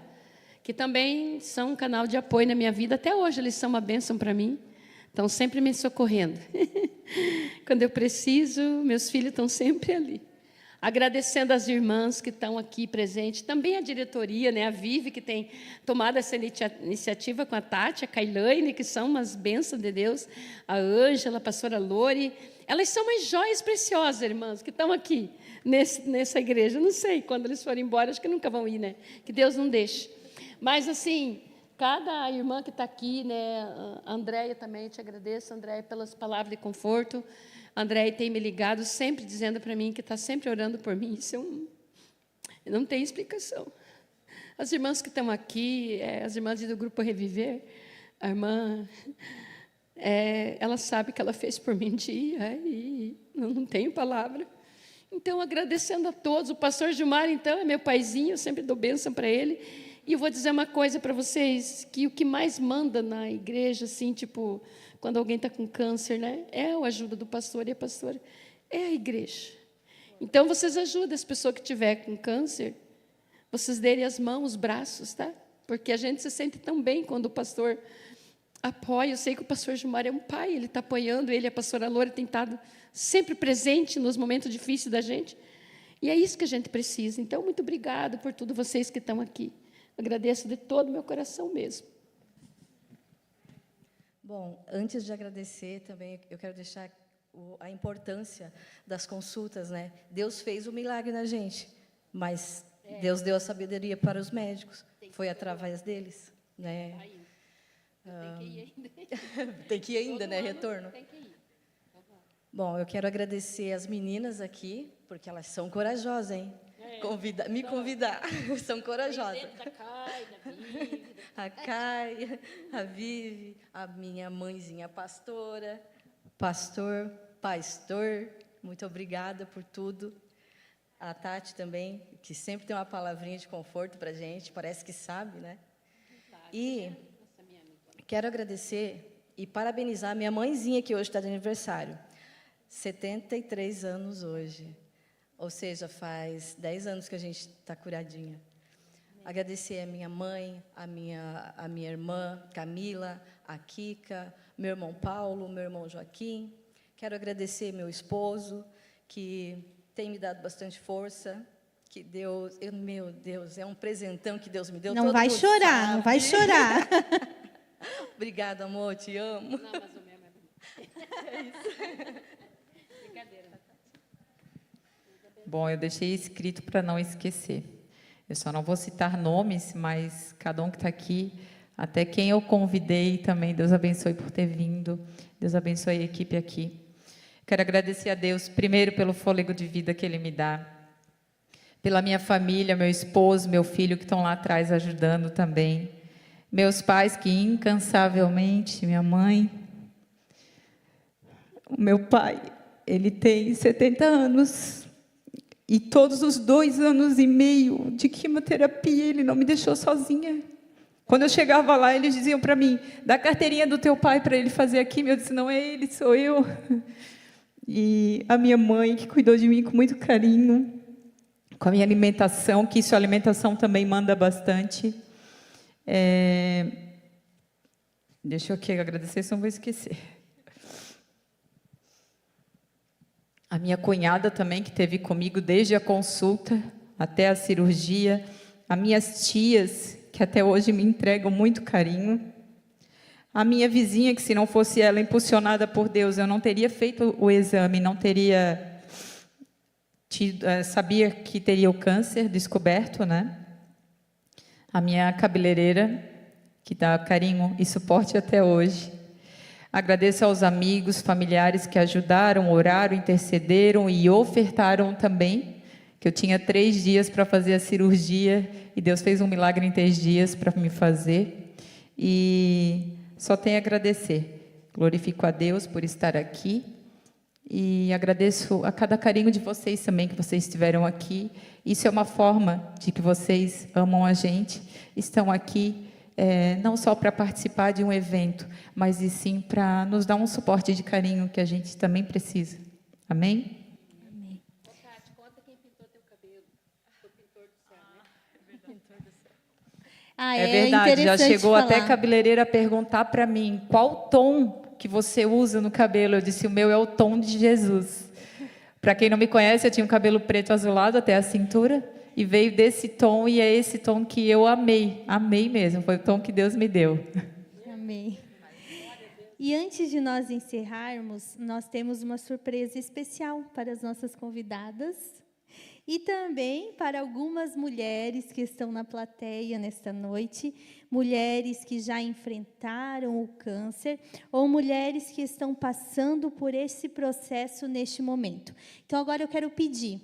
que também são um canal de apoio na minha vida. Até hoje eles são uma bênção para mim. Estão sempre me socorrendo. Quando eu preciso, meus filhos estão sempre ali. Agradecendo as irmãs que estão aqui presentes, também a diretoria, né, a Vivi, que tem tomado essa iniciativa com a Tati, a Kailane, que são umas bênçãos de Deus, a Ângela, a pastora Lore. Elas são umas joias preciosas, irmãs, que estão aqui nessa igreja. Não sei, quando eles forem embora, acho que nunca vão ir, né? Que Deus não deixe. Mas, assim, cada irmã que está aqui, né, a Andréia também, te agradeço, Andréia, pelas palavras de conforto. A Andréia tem me ligado sempre dizendo para mim que está sempre orando por mim. Isso não tem explicação. As irmãs que estão aqui, as irmãs do Grupo Reviver, a irmã, ela sabe que ela fez por mim um dia e não tenho palavra. Então, agradecendo a todos. O pastor Gilmar, então, é meu paizinho, eu sempre dou bênção para ele. E eu vou dizer uma coisa para vocês, que o que mais manda na igreja, assim, tipo, quando alguém está com câncer, né, é a ajuda do pastor e a pastora, é a igreja. Então, vocês ajudem as pessoas que tiver com câncer, vocês derem as mãos, os braços, tá? Porque a gente se sente tão bem quando o pastor apoia. Eu sei que o pastor Gilmar é um pai, ele está apoiando, ele e a pastora Loura tem estado sempre presente nos momentos difíceis da gente. E é isso que a gente precisa. Então, muito obrigado por tudo, vocês que estão aqui. Agradeço de todo o meu coração mesmo. Bom, antes de agradecer também, eu quero deixar a importância das consultas, né? Deus fez o milagre na gente, mas Deus deu a sabedoria para os médicos. Foi através deles, né? Tem que ir ainda, né? Retorno. Tem que ir. Bom, eu quero agradecer as meninas aqui, porque elas são corajosas, hein? Me convidar, são corajosas. A Kai, a Vivi, a minha mãezinha pastora, pastor, muito obrigada por tudo. A Tati também, que sempre tem uma palavrinha de conforto para a gente, parece que sabe, né? E Quero agradecer e parabenizar minha mãezinha, que hoje está de aniversário. 73 anos hoje. Ou seja, faz 10 anos que a gente está curadinha. Agradecer a minha mãe, a minha irmã Camila, a Kika, meu irmão Paulo, meu irmão Joaquim. Quero agradecer meu esposo, que tem me dado bastante força. Que Deus, meu Deus, é um presentão que Deus me deu. Não todo vai mundo chorar, sabe. não vai chorar. Obrigada, amor, te amo. Não, mas o meu é isso. Brincadeira. Bom, eu deixei escrito para não esquecer. Eu só não vou citar nomes, mas cada um que está aqui, até quem eu convidei também, Deus abençoe por ter vindo. Deus abençoe a equipe aqui. Quero agradecer a Deus, primeiro, pelo fôlego de vida que Ele me dá, pela minha família, meu esposo, meu filho, que estão lá atrás ajudando também, meus pais que incansavelmente, minha mãe, o meu pai, ele tem 70 anos, e todos os 2 anos e meio de quimioterapia, ele não me deixou sozinha. Quando eu chegava lá, eles diziam para mim, dá a carteirinha do teu pai para ele fazer a quimio. Eu disse, não é ele, sou eu. E a minha mãe, que cuidou de mim com muito carinho, com a minha alimentação, que isso a alimentação também manda bastante. Deixa eu aqui agradecer, senão vou esquecer. A minha cunhada também, que esteve comigo desde a consulta até a cirurgia. As minhas tias, que até hoje me entregam muito carinho. A minha vizinha, que se não fosse ela impulsionada por Deus, eu não teria feito o exame, não teria sabia que teria o câncer descoberto, né? A minha cabeleireira, que dá carinho e suporte até hoje. Agradeço aos amigos, familiares que ajudaram, oraram, intercederam e ofertaram também, que eu tinha 3 dias para fazer a cirurgia e Deus fez um milagre em 3 dias para me fazer. E só tenho a agradecer. Glorifico a Deus por estar aqui e agradeço a cada carinho de vocês também, que vocês estiveram aqui. Isso é uma forma de que vocês amam a gente, estão aqui não só para participar de um evento, mas e sim para nos dar um suporte de carinho que a gente também precisa. Amém? Amém. Tati, conta quem pintou teu cabelo. Foi o pintor do céu, né? Pintor do céu. É verdade, já interessante chegou falar. até cabeleireira a perguntar para mim, qual tom que você usa no cabelo? Eu disse, o meu é o tom de Jesus. Para quem não me conhece, eu tinha um cabelo preto azulado até a cintura, e veio desse tom, e é esse tom que eu amei mesmo, foi o tom que Deus me deu. Amém. E antes de nós encerrarmos, nós temos uma surpresa especial para as nossas convidadas e também para algumas mulheres que estão na plateia nesta noite, mulheres que já enfrentaram o câncer ou mulheres que estão passando por esse processo neste momento. Então, agora eu quero pedir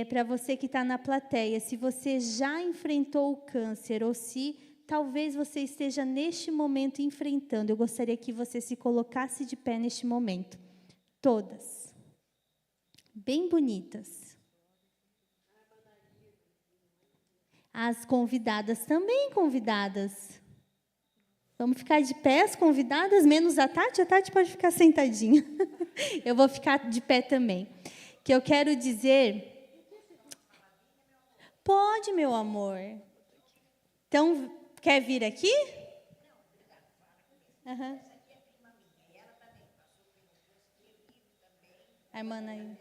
para você que está na plateia, se você já enfrentou o câncer ou se talvez você esteja neste momento enfrentando, eu gostaria que você se colocasse de pé neste momento. Todas. Bem bonitas. As convidadas também convidadas. Vamos ficar de pé, as convidadas, menos a Tati pode ficar sentadinha. Eu vou ficar de pé também. Que eu quero dizer... Pode, meu amor. Então, quer vir aqui? Uhum. A irmã aí.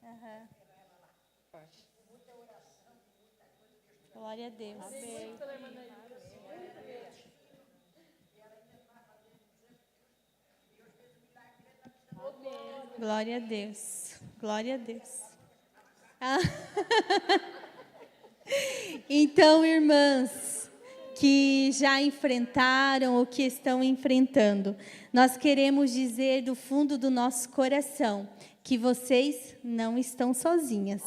Uhum. Glória a Deus. Amém. Glória a Deus. Glória a Deus. Então, irmãs que já enfrentaram ou que estão enfrentando, nós queremos dizer do fundo do nosso coração que vocês não estão sozinhas.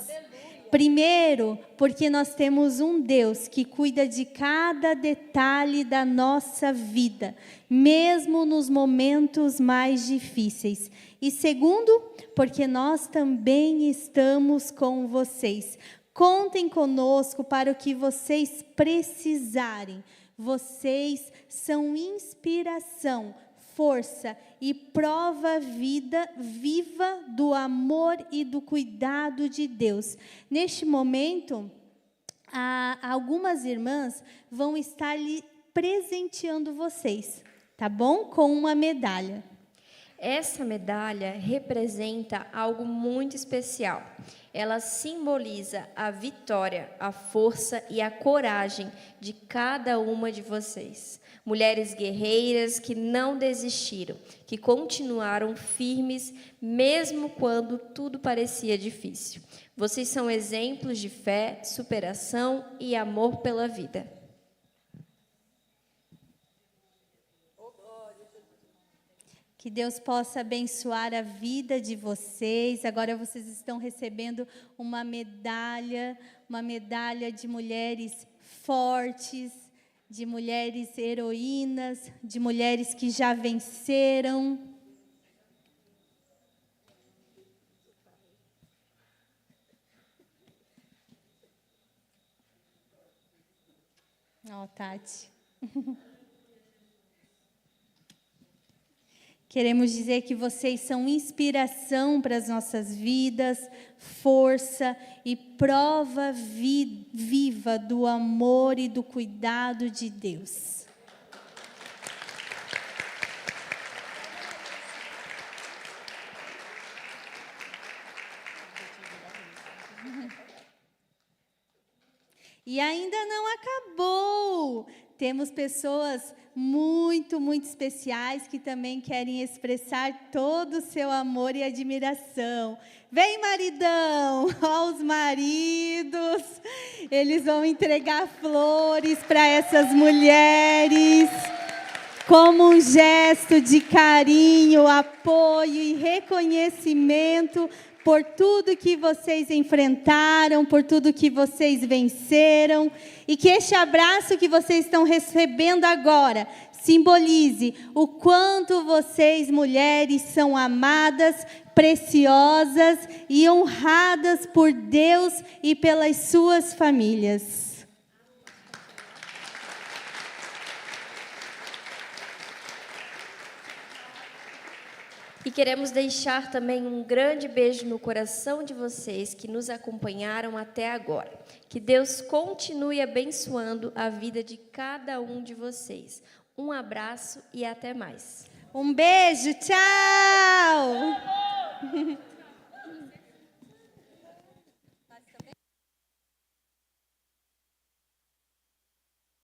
Primeiro, porque nós temos um Deus que cuida de cada detalhe da nossa vida, mesmo nos momentos mais difíceis. E segundo, porque nós também estamos com vocês. Contem conosco para o que vocês precisarem. Vocês são inspiração, força e prova viva do amor e do cuidado de Deus. Neste momento, algumas irmãs vão estar lhe presenteando vocês, tá bom? Com uma medalha. Essa medalha representa algo muito especial. Ela simboliza a vitória, a força e a coragem de cada uma de vocês. Mulheres guerreiras que não desistiram, que continuaram firmes mesmo quando tudo parecia difícil. Vocês são exemplos de fé, superação e amor pela vida. Que Deus possa abençoar a vida de vocês. Agora vocês estão recebendo uma medalha de mulheres fortes, de mulheres heroínas, de mulheres que já venceram. Ó, Tati. Queremos dizer que vocês são inspiração para as nossas vidas, força e prova viva do amor e do cuidado de Deus. E ainda não acabou. Temos pessoas muito especiais que também querem expressar todo o seu amor e admiração. Vem, maridão! Ó, os maridos! Eles vão entregar flores para essas mulheres, como um gesto de carinho, apoio e reconhecimento por tudo que vocês enfrentaram, por tudo que vocês venceram, e que este abraço que vocês estão recebendo agora simbolize o quanto vocês, mulheres, são amadas, preciosas e honradas por Deus e pelas suas famílias. E queremos deixar também um grande beijo no coração de vocês que nos acompanharam até agora. Que Deus continue abençoando a vida de cada um de vocês. Um abraço e até mais. Um beijo, tchau!